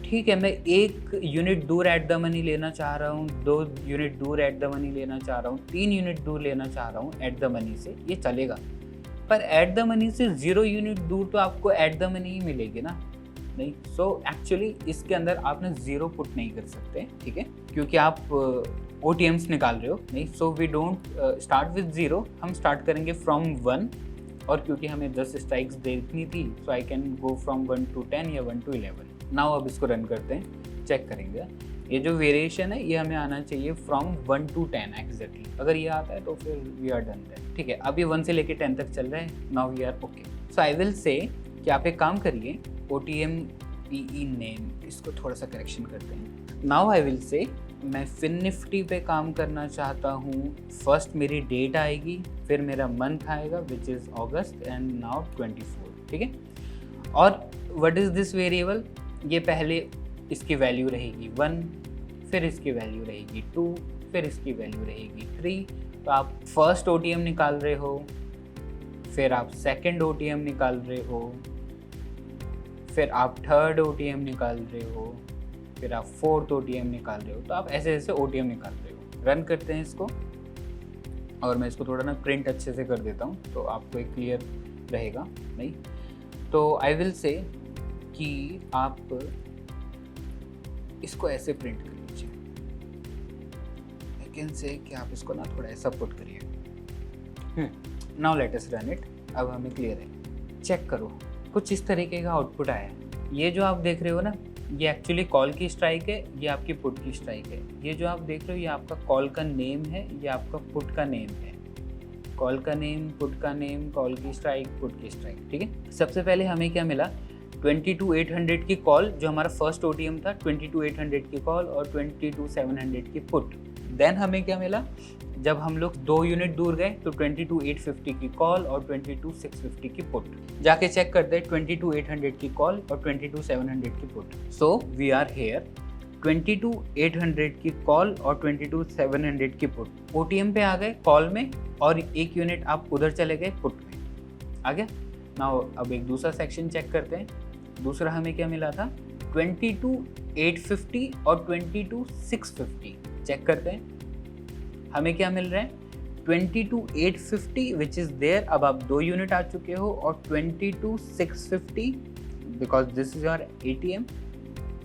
Speaker 1: ठीक है, मैं 1 यूनिट दूर एट द मनी लेना चाह रहा हूँ, 2 यूनिट दूर एट द मनी लेना चाह रहा हूँ, 3 यूनिट दूर लेना चाह रहा हूँ एट द मनी से, ये चलेगा। पर एट द मनी से 0 यूनिट दूर तो आपको एट द मनी ही मिलेगी ना, नहीं। सो एक्चुअली इसके अंदर आपने 0 पुट नहीं कर सकते, ठीक है, क्योंकि आप OTMs निकाल रहे हो, नहीं। So we don't start with 0, हम स्टार्ट करेंगे फ्रॉम 1। और क्योंकि हमें 10 स्ट्राइक्स देखनी थी, so I can go from 1 to 10 या 1 to 11। नाउ अब इसको रन करते हैं, चेक करेंगे। ये जो वेरिएशन है ये हमें आना चाहिए फ्रॉम 1 to 10 एग्जैक्टली। अगर ये आता है तो फिर वी आर डन देन, ठीक है। अब ये 1 से लेके 10 तक चल रहा है, now we are okay. So I will say कि आप एक काम करिए, OTM PE नेम, इसको थोड़ा सा करेक्शन करते हैं। नाउ आई विल से मैं फिन निफ्टी पे काम करना चाहता हूँ। फर्स्ट मेरी डेट आएगी, फिर मेरा मंथ आएगा which is August, and now 24, ठीक है। और व्हाट इज़ दिस वेरिएबल, ये पहले इसकी वैल्यू रहेगी 1, फिर इसकी वैल्यू रहेगी 2, फिर इसकी वैल्यू रहेगी 3। तो आप फर्स्ट OTM निकाल रहे हो, फिर आप सेकंड OTM निकाल रहे हो, फिर आप थर्ड OTM निकाल रहे हो, फिर आप फोर्थ OTM निकाल रहे हो। तो आप ऐसे ऐसे OTM निकाल रहे हो। रन करते हैं इसको, और मैं इसको थोड़ा ना प्रिंट अच्छे से कर देता हूँ तो आपको एक क्लियर रहेगा, नहीं। तो आई विल से कि आप इसको ऐसे प्रिंट कर लीजिए। आई कैन से कि आप इसको ना थोड़ा ऐसा पुट करिए। Now let us run it. अब हमें क्लियर है, चेक करो, कुछ इस तरीके का आउटपुट आया है। ये जो आप देख रहे हो ना, ये एक्चुअली कॉल की स्ट्राइक है, ये आपकी पुट की स्ट्राइक है। ये जो आप देख रहे हो ये आपका कॉल का नेम है, ये आपका पुट का नेम है। कॉल का नेम, पुट का नेम, कॉल की स्ट्राइक, पुट की स्ट्राइक, ठीक है। सबसे पहले हमें क्या मिला, 22,800 की कॉल जो हमारा फर्स्ट OTM था, 22,800 की कॉल और 22,700 की पुट। देन हमें क्या मिला, जब हम लोग 2 यूनिट दूर गए तो 22,850 की कॉल और 22,650 की पुट। जाके चेक करते हैं 22,800 की कॉल और 22,700 की put. So we are here, 22,800 की कॉल और 22,700 की पुट। OTM पे आ गए कॉल में, और 1 यूनिट आप उधर चले गए पुट में, आ गया। नाउ अब एक दूसरा सेक्शन चेक करते हैं। दूसरा हमें क्या मिला था, 22,850 और 22,650। चेक करते हैं हमें क्या मिल रहा है, 22,850 विच इज़ देयर। अब आप 2 यूनिट आ चुके हो, और 22,650 because this is your ATM,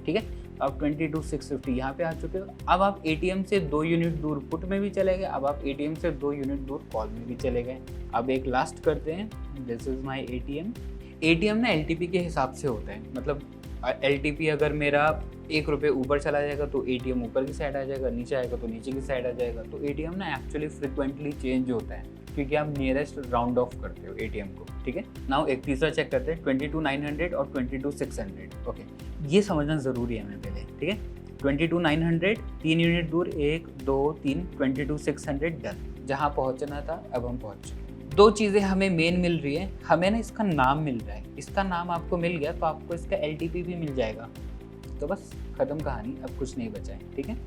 Speaker 1: ठीक है। अब 22,650 यहाँ पे आ चुके हो। अब आप ATM से 2 यूनिट दूर पुट में भी चले गए, अब आप ATM से 2 यूनिट दूर कॉल में भी चले गए। अब एक लास्ट करते हैं, दिस इज माई ATM ना LTP के हिसाब से होता है। मतलब LTP अगर मेरा 1 रुपये ऊपर चला जाएगा तो ATM ऊपर की साइड आ जाएगा, नीचे आएगा तो नीचे की साइड आ जाएगा। तो ATM ना एक्चुअली फ्रिक्वेंटली चेंज होता है, क्योंकि आप नियरेस्ट राउंड ऑफ करते हो ATM को, ठीक है। नाउ एक तीसरा चेक करते हैं, 22,900 और 22,600। ओके, ये समझना ज़रूरी है हमें पहले, ठीक है। 22,900 3 यूनिट दूर, 1 2 3, 22,600 डन। जहाँ पहुँचना था अब हम पहुँच चुके। 2 चीज़ें हमें मेन मिल रही है, हमें ना इसका नाम मिल रहा है। इसका नाम आपको मिल गया तो आपको इसका LTP भी मिल जाएगा। तो बस ख़त्म कहानी, अब कुछ नहीं बचा है, ठीक है।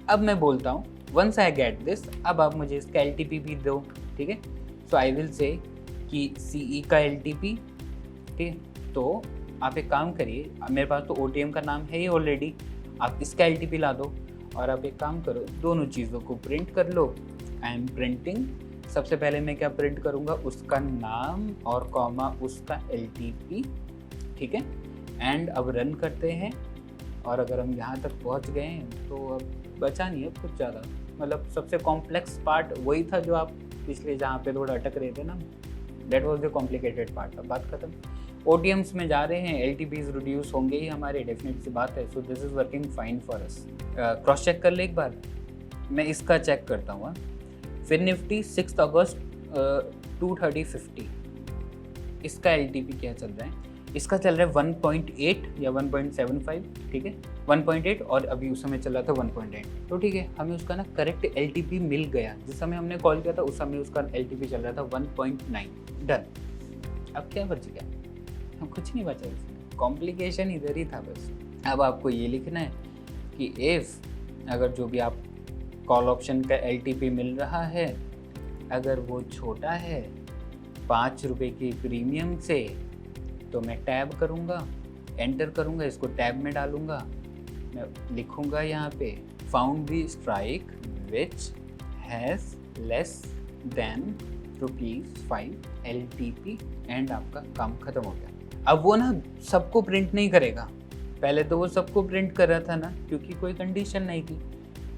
Speaker 1: अब मैं बोलता हूँ, वंस आई गेट दिस, अब आप मुझे इसका LTP भी दो, ठीक है। सो आई विल से कि CE का LTP, ठीक है। तो आप एक काम करिए, मेरे पास तो OTM का नाम है ही ऑलरेडी, आप इसका LTP ला दो। और आप एक काम करो, दोनों चीज़ों को प्रिंट कर लो। I am printing. सबसे पहले मैं क्या प्रिंट करूँगा, उसका नाम और कॉमा उसका LTP, ठीक है। एंड अब रन करते हैं, और अगर हम यहाँ तक पहुँच गए हैं तो अब बचा नहीं है कुछ ज़्यादा। मतलब सबसे कॉम्प्लेक्स पार्ट वही था जो आप पिछले जहाँ पे थोड़ा अटक रहे थे ना, that was the complicated part. अब बात खत्म। OTMs में जा रहे हैं, LTPs रिड्यूस होंगे ही हमारे, डेफिनेट सी बात है। So this is working fine for us. Cross check कर ले एक बार, मैं इसका चेक करता हूँ। फिन निफ्टी 6 अगस्त 230.50, इसका LTP क्या चल रहा है, इसका चल रहा है 1.8 या 1.75, ठीक है, 1.8, और अभी उस समय चल रहा था 1.8। तो ठीक है, हमें उसका ना करेक्ट LTP मिल गया। जिस समय हमने कॉल किया था उस समय उसका LTP चल रहा था 1.9। डन। अब क्या बच गया, हम कुछ नहीं बचा इसमें, कॉम्प्लिकेशन इधर ही था बस। अब आपको ये लिखना है कि इफ़ अगर जो भी आप कॉल ऑप्शन का LTP मिल रहा है, अगर वो छोटा है ₹5 की प्रीमियम से, तो मैं टैब करूँगा, एंटर करूँगा, इसको टैब में डालूँगा, मैं लिखूँगा यहाँ पे found the strike which has less than ₹5 LTP and आपका काम खत्म हो गया। अब वो ना सबको प्रिंट नहीं करेगा, पहले तो वो सबको प्रिंट कर रहा था ना, क्योंकि कोई कंडीशन नहीं थी,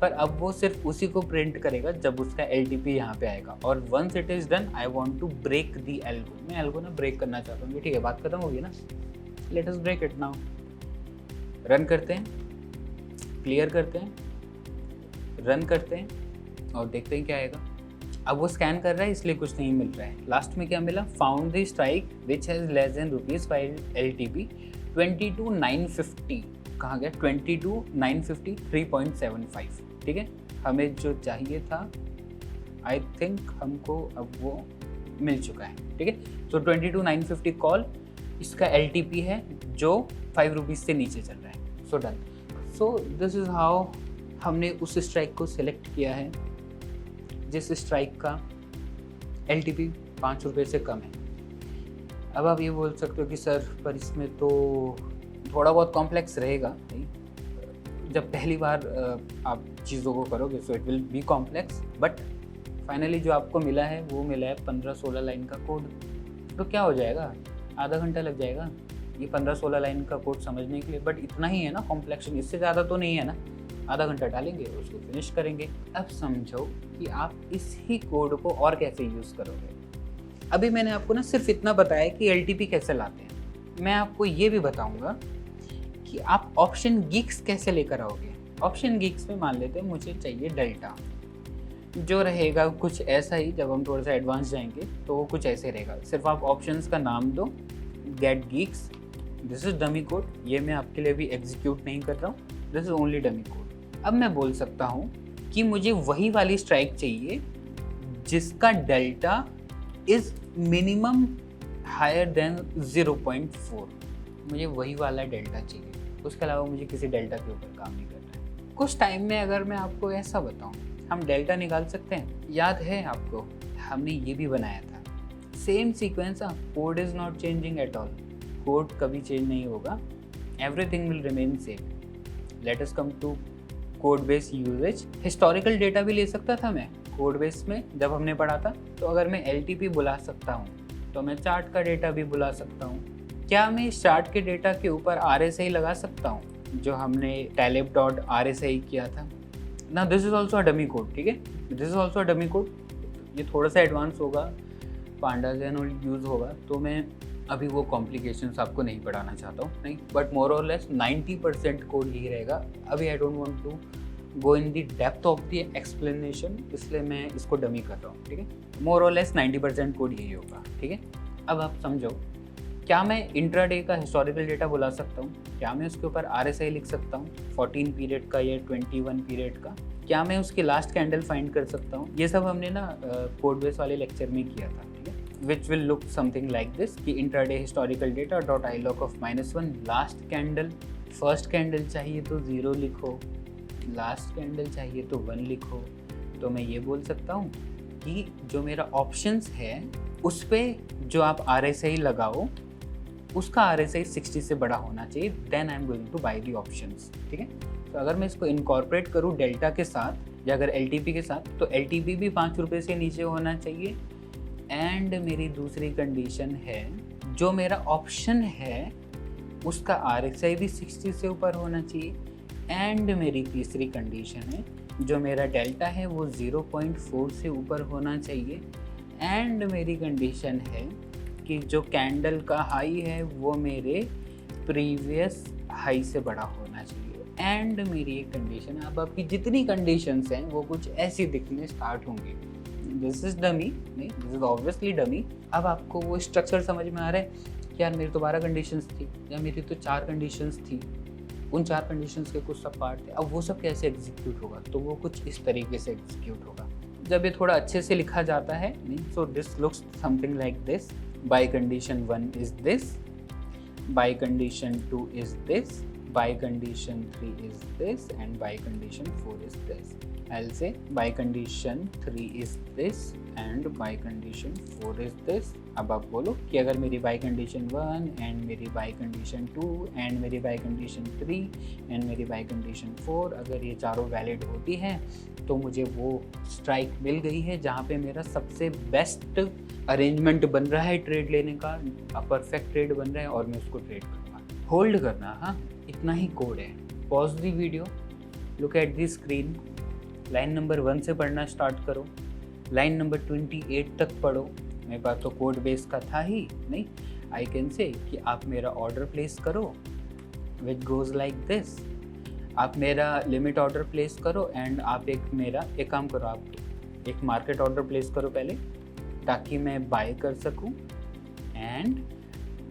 Speaker 1: पर अब वो सिर्फ उसी को प्रिंट करेगा जब उसका LTP यहाँ पे आएगा। और once it is done, I want to break the algo, मैं एल्गो ना ब्रेक करना चाहता हूँ। ठीक है, बात खत्म होगी ना, let us break it now. Run करते हैं, क्लियर करते हैं, रन करते हैं और देखते हैं क्या आएगा। अब वो स्कैन कर रहा है इसलिए कुछ नहीं मिल रहा है। लास्ट में क्या मिला, found the strike which has less than ₹5 LTP 22,950, कहाँ गया 22,950 3.75। ठीक है, हमें जो चाहिए था आई थिंक हमको अब वो मिल चुका है। ठीक है, तो 22,950 कॉल, इसका LTP है जो ₹5 से नीचे चल रहा है। So done. So this is how हमने उस स्ट्राइक को सिलेक्ट किया है जिस स्ट्राइक का LTP ₹5 से कम है। अब आप ये बोल सकते हो कि सर पर इसमें तो थोड़ा बहुत कॉम्प्लेक्स रहेगा, नहीं? जब पहली बार आप चीज़ों को करोगे so it will be complex, but finally जो आपको मिला है वो मिला है 15-16 लाइन का कोड। तो क्या हो जाएगा, आधा घंटा लग जाएगा ये 15-16 लाइन का कोड समझने के लिए, बट इतना ही है ना कॉम्प्लेक्शन, इससे ज़्यादा तो नहीं है ना। आधा घंटा डालेंगे, उसको फिनिश करेंगे। अब समझो कि आप इसी कोड को और कैसे यूज़ करोगे। अभी मैंने आपको ना सिर्फ इतना बताया कि LTP कैसे लाते हैं, मैं आपको ये भी बताऊंगा कि आप ऑप्शन गीक्स कैसे लेकर आओगे। ऑप्शन गीक्स में मान लेते हैं मुझे चाहिए डेल्टा, जो रहेगा कुछ ऐसा ही। जब हम थोड़ा सा एडवांस जाएंगे तो वो कुछ ऐसे रहेगा। सिर्फ आप ऑप्शंस का नाम दो, get geeks, this is dummy code, ये मैं आपके लिए भी एग्जीक्यूट नहीं कर रहा हूँ, this is only dummy code. अब मैं बोल सकता हूँ कि मुझे वही वाली स्ट्राइक चाहिए जिसका delta is minimum higher than 0.4, मुझे वही वाला डेल्टा चाहिए, उसके अलावा मुझे किसी डेल्टा के ऊपर काम नहीं करना है। कुछ टाइम में अगर मैं आपको ऐसा बताऊं, हम डेल्टा निकाल सकते हैं। याद है आपको, हमने ये भी बनाया था, same sequence. Code is not changing at all, code कभी चेंज नहीं होगा, everything will remain same. Let us come to code base usage. Historical data भी ले सकता था मैं कोड बेस में जब हमने पढ़ा था। तो अगर मैं LTP बुला सकता हूँ तो मैं चार्ट का डेटा भी बुला सकता हूँ। क्या मैं इस चार्ट के डेटा के ऊपर RSI लगा सकता हूँ, जो हमने taleb.rsi किया था ना। This is also a dummy code, ठीक है, this is also a dummy code. ये थोड़ा सा एडवांस होगा, पांडास एंड ऑल यूज़ होगा, तो मैं अभी वो कॉम्प्लिकेशंस आपको नहीं पढ़ाना चाहता हूँ, नहीं। बट मोर और लेस 90% कोड यही रहेगा। अभी I don't want to go in the depth of the explanation, इसलिए मैं इसको डमी कर रहा हूँ, ठीक है। मोर और लेस 90% कोड यही होगा, ठीक है। अब आप समझो, क्या मैं इंट्राडे का हिस्टोरिकल डेटा बुला सकता हूँ? क्या मैं उसके ऊपर RSI लिख सकता हूँ 14 पीरियड का या 21 पीरियड का? क्या मैं उसकी लास्ट कैंडल फाइंड कर सकता हूँ? ये सब हमने ना कोड बेस वाले लेक्चर में किया था, ठीक है। Which will look something like this कि intraday historical data dot ILOC of -1, last candle, first candle चाहिए तो 0 लिखो, लास्ट कैंडल चाहिए तो 1 लिखो। तो मैं ये बोल सकता हूँ कि जो मेरा ऑप्शंस है उस पर जो आप RSI लगाओ उसका RSI 60 से बड़ा होना चाहिए, then I am going to buy the options, ठीक है। तो अगर मैं इसको इनकॉर्पोरेट करूँ डेल्टा के साथ या अगर LTP के साथ, तो LTP भी ₹5 से नीचे होना चाहिए। एंड मेरी दूसरी कंडीशन है, जो मेरा ऑप्शन है उसका RSI भी 60 से ऊपर होना चाहिए। एंड मेरी तीसरी कंडीशन है, जो मेरा डेल्टा है वो 0.4 से ऊपर होना चाहिए। एंड मेरी कंडीशन है कि जो कैंडल का हाई है वो मेरे प्रीवियस हाई से बड़ा होना चाहिए। एंड मेरी एक कंडीशन है, अब आपकी जितनी कंडीशंस हैं वो कुछ ऐसी दिखने स्टार्ट होंगी। दिस इज डमी, नहीं, दिस इज ऑब्वियसली डमी। अब आपको वो स्ट्रक्चर समझ में आ रहा है कि यार मेरी तो 12 कंडीशंस थी या मेरी तो 4 कंडीशंस थी, उन 4 कंडीशंस के कुछ सब पार्ट थे, अब वो सब कैसे एग्जीक्यूट होगा? तो वो कुछ इस तरीके से एग्जीक्यूट होगा जब ये थोड़ा अच्छे से लिखा जाता है, नहीं। So this looks something like this, by condition 1 is this, by condition 2 is this, by condition 3 is this, and by condition 4 is this. I'll say by condition 3 is this and by condition 4 is this. अब आप बोलो कि अगर मेरी by condition 1 and मेरी by condition 2 and मेरी by condition 3 and मेरी by condition 4 अगर ये चारों वैलिड होती हैं तो मुझे वो स्ट्राइक मिल गई है जहाँ पे मेरा सबसे बेस्ट अरेंजमेंट बन रहा है ट्रेड लेने का, परफेक्ट ट्रेड बन रहा है और मैं उसको ट्रेड करूँगा। होल्ड करना, हाँ इतना ही कोड है। Pause the video, look at the screen, line number 1 से पढ़ना स्टार्ट करो, लाइन नंबर 28 तक पढ़ो। मेरे पास तो कोड बेस का था ही नहीं। आई कैन से कि आप मेरा ऑर्डर प्लेस करो विच गोज़ लाइक दिस। आप मेरा लिमिट ऑर्डर प्लेस करो एंड आप एक काम करो, आप एक मार्केट ऑर्डर प्लेस करो पहले ताकि मैं बाय कर सकूं एंड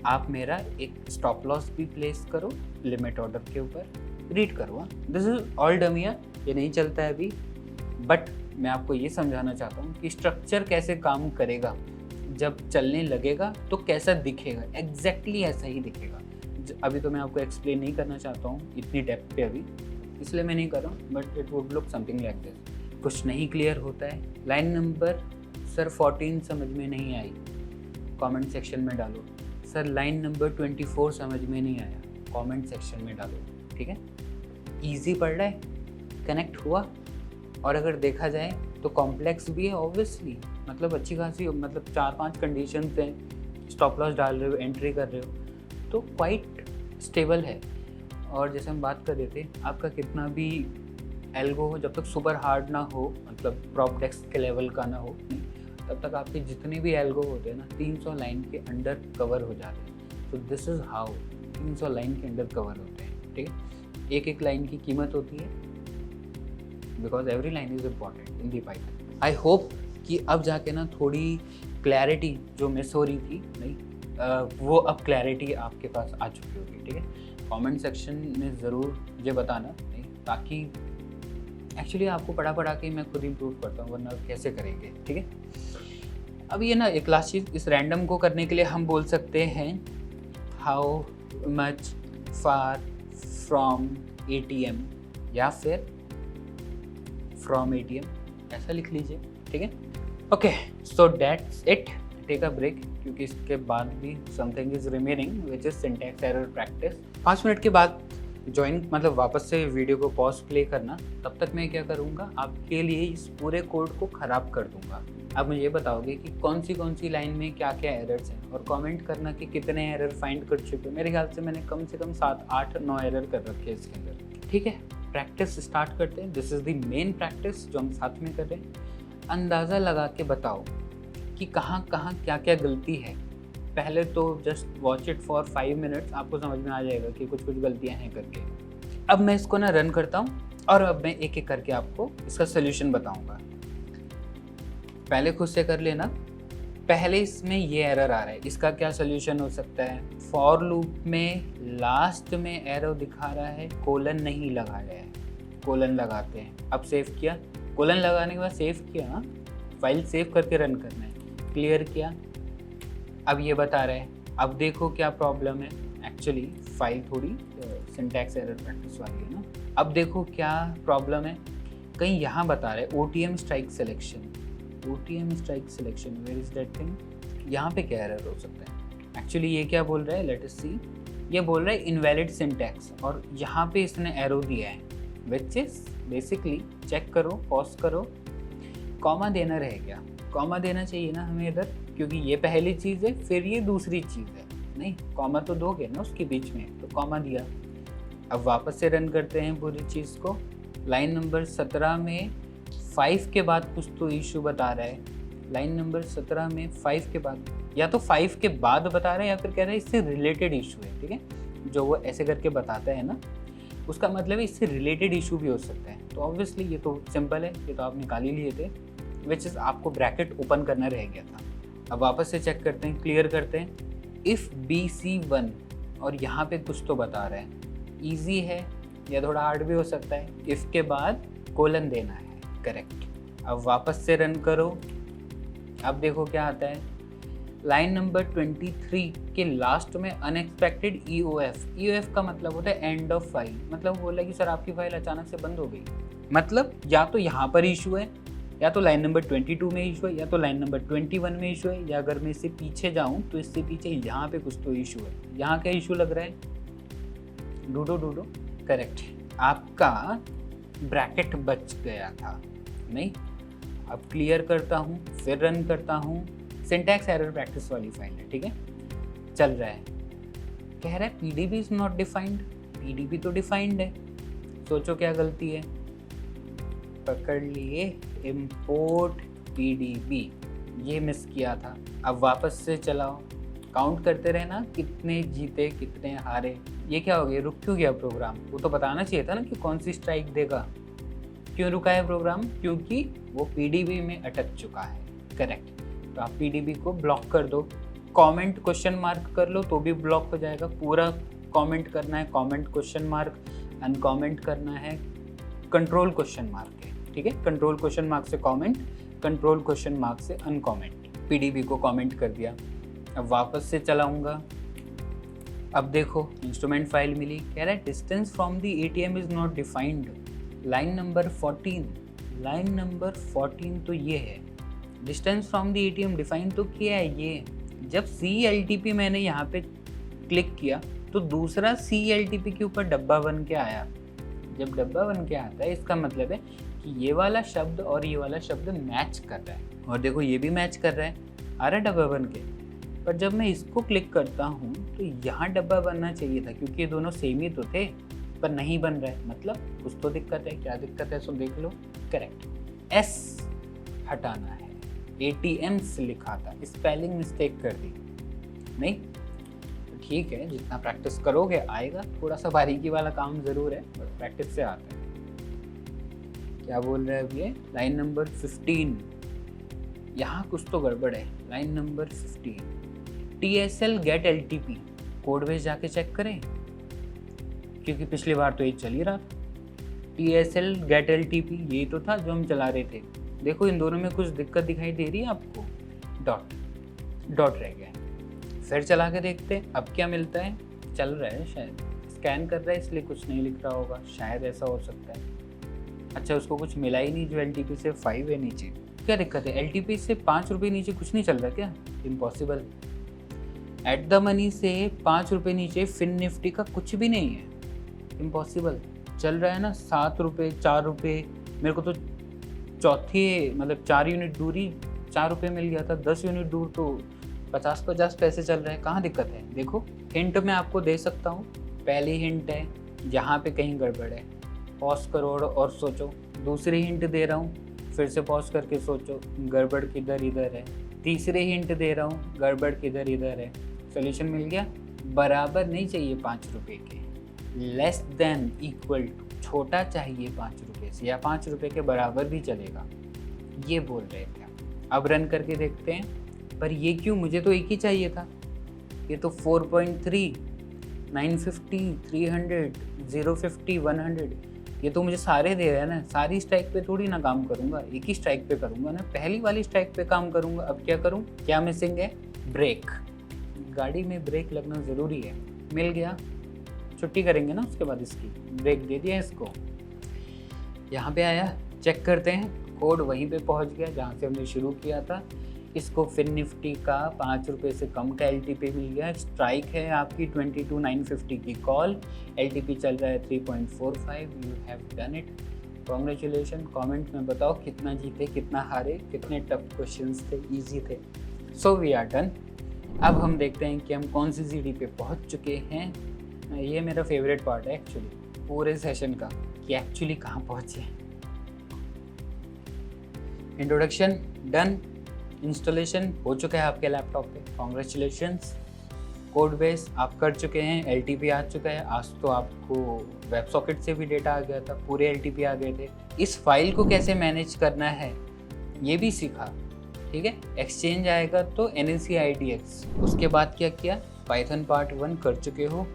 Speaker 1: आप मेरा एक स्टॉप लॉस भी प्लेस करो लिमिट ऑर्डर के ऊपर। रीड करो, दिस इज ऑल डमिया, ये नहीं चलता है अभी, बट मैं आपको ये समझाना चाहता हूँ कि स्ट्रक्चर कैसे काम करेगा, जब चलने लगेगा तो कैसा दिखेगा, एग्जैक्टली ऐसा ही दिखेगा। अभी तो मैं आपको एक्सप्लेन नहीं करना चाहता हूँ इतनी डेप्थ पे अभी, इसलिए मैं नहीं कर रहा हूँ, but it would look something like this. कुछ नहीं क्लियर होता है, लाइन नंबर सर 14 समझ में नहीं आई, कमेंट सेक्शन में डालो। सर लाइन नंबर 24 समझ में नहीं आया, कमेंट सेक्शन में डालो, ठीक है। ईजी पढ़ रहा है, कनेक्ट हुआ। और अगर देखा जाए तो कॉम्प्लेक्स भी है ऑब्वियसली, मतलब अच्छी खासी, मतलब 4-5 कंडीशंस हैं, स्टॉप लॉस डाल रहे हो, एंट्री कर रहे हो तो क्वाइट स्टेबल है। और जैसे हम बात कर रहे थे, आपका कितना भी एल्गो हो, जब तक सुपर हार्ड ना हो, मतलब प्रॉप डेस्क के लेवल का ना हो, तब तक आपके जितने भी एल्गो होते हैं ना 300 लाइन के अंडर कवर हो जाते हैं। तो दिस इज़ हाउ 300 लाइन के अंडर कवर होते हैं, ठीक है। एक एक लाइन की कीमत होती है, because every line is important in the Python. I hope कि अब जाके ना थोड़ी क्लैरिटी जो मिस हो रही थी नहीं, वो अब क्लैरिटी आपके पास आ चुकी होगी, ठीक है। कमेंट सेक्शन में ज़रूर मुझे बताना नहीं, ताकि एक्चुअली आपको पढ़ा के मैं खुद इम्प्रूव करता हूँ, वरना कैसे करेंगे, ठीक है। अब ये ना एक लास्ट चीज़, इस रैंडम को करने के लिए हम बोल सकते हैं how much far from ATM या फिर फ्रॉम ATM, ऐसा लिख लीजिए, ठीक है। Okay, so that's it, take a break, क्योंकि इसके बाद भी something is remaining which is syntax error practice. 5 minute के बाद ज्वाइन, मतलब वापस से वीडियो को पॉज प्ले करना। तब तक मैं क्या करूँगा, आपके लिए इस पूरे कोड को ख़राब कर दूँगा। आप मुझे ये बताओगे कि कौन सी लाइन में क्या क्या एरर्स हैं, और कमेंट करना कि कितने एरर फाइंड कर चुके हो। मेरे ख्याल से मैंने कम से कम 7, 8, 9 एरर कर रखे हैं इसके अंदर, ठीक है। प्रैक्टिस स्टार्ट करते हैं। This is the main practice जो हम साथ में कर रहे हैं। अंदाज़ा लगा के बताओ कि कहाँ क्या क्या गलती है। पहले तो just watch it for 5 minutes, आपको समझ में आ जाएगा कि कुछ गलतियाँ हैं करके। अब मैं इसको ना रन करता हूँ और अब मैं एक एक करके आपको इसका सोल्यूशन बताऊँगा। पहले खुद से कर लेना। पहले इसमें ये एरर आ रहा है, इसका क्या सोल्यूशन हो सकता है। फॉर लूप में लास्ट में एरो दिखा रहा है, कोलन नहीं लगाया है। कोलन लगाते हैं। अब सेव किया, कोलन लगाने के बाद सेव किया, फाइल सेव करके रन करना है। क्लियर किया, अब ये बता रहे हैं। अब देखो क्या प्रॉब्लम है। एक्चुअली फाइल थोड़ी सिंटैक्स एरर प्रैक्टिस वाली है ना। अब देखो क्या प्रॉब्लम है। कहीं यहाँ बता रहे OTM strike selection, OTM strike selection, where is that thing. यहाँ पे क्या एरर हो सकता है। एक्चुअली ये क्या बोल रहा है, लेट अस सी। ये बोल रहा है इनवैलिड सिंटैक्स, और यहाँ पे इसने एरो दिया है विच इज बेसिकली, चेक करो, पॉज करो, कॉमा देना रह गया। कॉमा देना चाहिए ना हमें इधर, क्योंकि ये पहली चीज़ है फिर ये दूसरी चीज़ है। नहीं, कॉमा तो दोगे ना उसके बीच में, तो कॉमा दिया। अब वापस से रन करते हैं पूरी चीज़ को। लाइन नंबर 17 में 5 के बाद कुछ तो इशू बता रहा है। लाइन नंबर 17 में 5 के बाद, या तो 5 के बाद बता रहा है या फिर कह रहा है इससे रिलेटेड इशू है, ठीक है। जो वो ऐसे करके बताता है ना, उसका मतलब है इससे रिलेटेड इशू भी हो सकता है। तो ऑब्वियसली ये तो सिंपल है, ये तो आप निकाल ही लिए थे, विच इज़ आपको ब्रैकेट ओपन करना रह गया था। अब वापस से चेक करते हैं, क्लियर करते हैं। इफ़ BC1, और यहाँ पे कुछ तो बता रहा है। ईजी है या थोड़ा हार्ड भी हो सकता है। इफ़ के बाद कोलन देना है, करेक्ट। अब वापस से रन करो। अब देखो क्या आता है। लाइन नंबर 23 के लास्ट में अनएक्सपेक्टेड EOF। EOF का मतलब होता है एंड ऑफ फाइल, मतलब बोला कि सर आपकी फाइल अचानक से बंद हो गई। मतलब या तो यहाँ पर इशू है, या तो लाइन नंबर 22 में इशू है, या तो लाइन नंबर 21 में इशू है, या अगर मैं इससे पीछे जाऊँ तो इससे पीछे यहाँ पे कुछ तो इशू है। यहाँ क्या इशू लग रहा है? डूडो करेक्ट, आपका ब्रैकेट बच गया था। नहीं, अब क्लियर करता हूँ, फिर रन करता हूँ। सिंटैक्स एरर प्रैक्टिस वाली फाइल है, ठीक है, चल रहा है। कह रहा है PDB is not defined. PDB तो डिफाइंड है, सोचो क्या गलती है। पकड़ लिए, इम्पोर्ट पीडीबी, ये मिस किया था। अब वापस से चलाओ, काउंट करते रहना कितने जीते कितने हारे। ये क्या हो गया, रुक क्यों गया प्रोग्राम? वो तो बताना चाहिए था ना कि कौन सी स्ट्राइक देगा। क्यों रुका है प्रोग्राम? क्योंकि वो पीडीबी में अटक चुका है। करेक्ट, तो आप पीडीबी को ब्लॉक कर दो। कमेंट क्वेश्चन मार्क कर लो तो भी ब्लॉक हो जाएगा। पूरा कमेंट करना है, कमेंट क्वेश्चन मार्क, अनकमेंट करना है, कंट्रोल क्वेश्चन मार्क है, ठीक है। कंट्रोल क्वेश्चन मार्क से कमेंट, कंट्रोल क्वेश्चन मार्क से अनकमेंट। पीडीबी को कमेंट कर दिया। अब वापस से चलाऊंगा। अब देखो इंस्ट्रूमेंट फाइल मिली, कह रहा है distance from the ATM is not defined. Line number 14, line number 14 तो ये है, distance from the ATM define तो किया है ये। जब CLTP मैंने यहाँ पे क्लिक किया तो दूसरा CLTP के ऊपर डब्बा बन के आया। जब डब्बा बन के आता है इसका मतलब है कि ये वाला शब्द और ये वाला शब्द मैच कर रहा है। और देखो ये भी मैच कर रहा है, आ रहा है डब्बा बन के। पर जब मैं इसको क्लिक करता हूँ तो यहाँ डब्बा बनना चाहिए था, क्योंकि ये दोनों सेम ही तो थे, पर नहीं बन रहा है। मतलब कुछ तो दिक्कत है। क्या दिक्कत है सो देख लो। करेक्ट, S हटाना है, ATMs लिखा था, स्पेलिंग मिस्टेक कर दी। नहीं तो ठीक है, जितना प्रैक्टिस करोगे आएगा। थोड़ा सा बारीकी वाला काम ज़रूर है, बट प्रैक्टिस से आता है। क्या बोल रहा है अब ये? लाइन नंबर 15, यहाँ कुछ तो गड़बड़ है। Line number 15, TSL get LTP, code base जाके चेक करें, क्योंकि पिछली बार तो ये चल ही रहा था। TSL गेट LTP यही तो था जो हम चला रहे थे। देखो इन दोनों में कुछ दिक्कत दिखाई दे रही है आपको? डॉट रह गया। फिर चला के देखते हैं अब क्या मिलता है। चल रहा है, शायद स्कैन कर रहा है इसलिए कुछ नहीं लिख रहा होगा, शायद ऐसा हो सकता है। अच्छा, उसको कुछ मिला ही नहीं जो LTP से 5 है नीचे। क्या दिक्कत है? LTP से 5 रुपये नीचे कुछ नहीं चल रहा क्या? इम्पॉसिबल। एट द मनी से 5 रुपये नीचे फिन निफ्टी का कुछ भी नहीं है। इम्पॉसिबल। चल रहा है ना 7 रुपये, 4 रुपये। मेरे को तो चौथी मतलब 4 यूनिट दूरी 4 रुपये मिल गया था। 10 यूनिट दूर तो 50-50 पैसे चल रहे हैं। कहाँ दिक्कत है? देखो हिंट मैं आपको दे सकता हूँ। पहली हिंट है, यहाँ पे कहीं गड़बड़ है, पॉज करो और सोचो। दूसरी हिंट दे रहा हूँ, फिर से पॉज करके सोचो गड़बड़ किधर इधर है। तीसरी हिंट दे रहा हूँ, गड़बड़ किधर इधर है। सोल्यूशन मिल गया। बराबर नहीं चाहिए 5 रुपये के, लेस देन इक्वल टू, छोटा चाहिए 5 रुपये से, या 5 रुपये के बराबर भी चलेगा, ये बोल रहे थे। अब रन करके देखते हैं। पर ये क्यों? मुझे तो एक ही चाहिए था। ये तो 4.3, 950, 300, 050, 100, ये तो मुझे सारे दे रहे हैं ना। सारी स्ट्राइक पे थोड़ी ना काम करूँगा, एक ही स्ट्राइक पे करूँगा ना। पहली वाली स्ट्राइक पे काम करूँगा। अब क्या करूँ? क्या मिसिंग है? ब्रेक। गाड़ी में ब्रेक लगना ज़रूरी है। मिल गया, छुट्टी करेंगे ना उसके बाद। इसकी ब्रेक दे दिया इसको। यहाँ पे आया, चेक करते हैं। कोड वहीं पे पहुँच गया जहाँ से हमने शुरू किया था। इसको फिन निफ्टी का 5 रुपये से कम का LTP मिल गया। स्ट्राइक है आपकी 22,950 की कॉल। LTP चल रहा है 3.45। You have done it, congratulation. Comment में बताओ कितना जीते, कितना हारे, कितने टफ क्वेश्चंस थे, इजी थे। So we are done. अब हम देखते हैं कि हम कौन सी सीढ़ी पे पहुंच चुके हैं। ये मेरा फेवरेट पार्ट है एक्चुअली पूरे सेशन का, कि एक्चुअली कहाँ पहुँचे। इंट्रोडक्शन डन, इंस्टॉलेशन हो चुका है आपके लैपटॉप पे, कॉन्ग्रेचुलेशंस। कोड बेस आप कर चुके हैं, LTP आ चुका है। आज तो आपको वेब सॉकेट से भी डेटा आ गया था, पूरे LTP आ गए थे। इस फाइल को कैसे मैनेज करना है ये भी सीखा, ठीक है। एक्सचेंज आएगा तो NSE IDX। उसके बाद क्या किया? पाइथन पार्ट 1 कर चुके हो,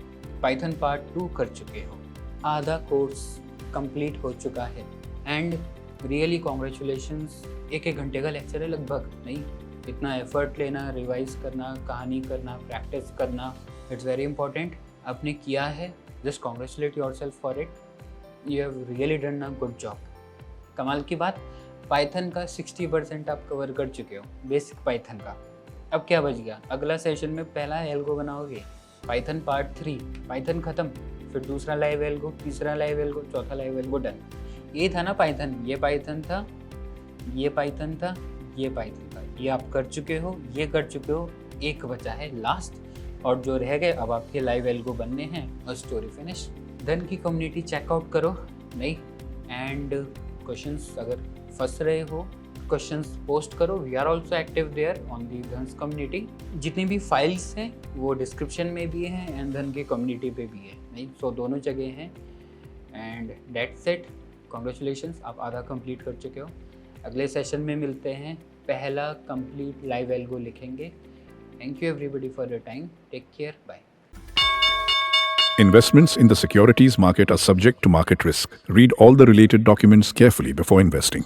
Speaker 1: पाइथन पार्ट 2 कर चुके हो। आधा कोर्स कंप्लीट हो चुका है। And really congratulations. 1 घंटे का लेक्चर है लगभग। नहीं, इतना एफर्ट लेना, रिवाइज करना, कहानी करना, प्रैक्टिस करना, इट्स वेरी इंपॉर्टेंट। आपने किया है, just congratulate yourself for it. You have really done a good job. कमाल की बात, पाइथन का 60% आप कवर कर चुके हो, बेसिक पाइथन का। अब क्या बच गया? अगला सेशन में पहला एल्गो बनाओगे, पाइथन पार्ट 3, पाइथन ख़त्म, फिर दूसरा लाइव एल्गो, तीसरा लाइव एल्गो, चौथा लाइव एल्गो, डन। ये था ना पाइथन, ये पाइथन था, ये पाइथन था, ये पाइथन था, ये आप कर चुके हो, ये कर चुके हो, एक बचा है लास्ट, और जो रह गए अब आपके लाइव एल्गो बनने हैं और स्टोरी फिनिश। धन की कम्युनिटी चेकआउट करो, नहीं एंड क्वेश्चंस अगर फंस रहे हो, क्वेश्चंस पोस्ट करो, we are also active there on the Dhan's community. जितनी भी फाइल्स हैं वो डिस्क्रिप्शन में भी हैं एंड धन की कम्युनिटी पे भी है, नहीं सो दोनों जगह हैं। एंड दैट्स इट, कॉन्ग्रेचुलेशंस, आप आधा कंप्लीट कर चुके हो। अगले सेशन में मिलते हैं, पहला कंप्लीट लाइव एल्गो लिखेंगे। Thank you everybody for your time, take care, bye.
Speaker 2: Investments in the securities market are subject to market risk. Read all the related documents carefully before investing.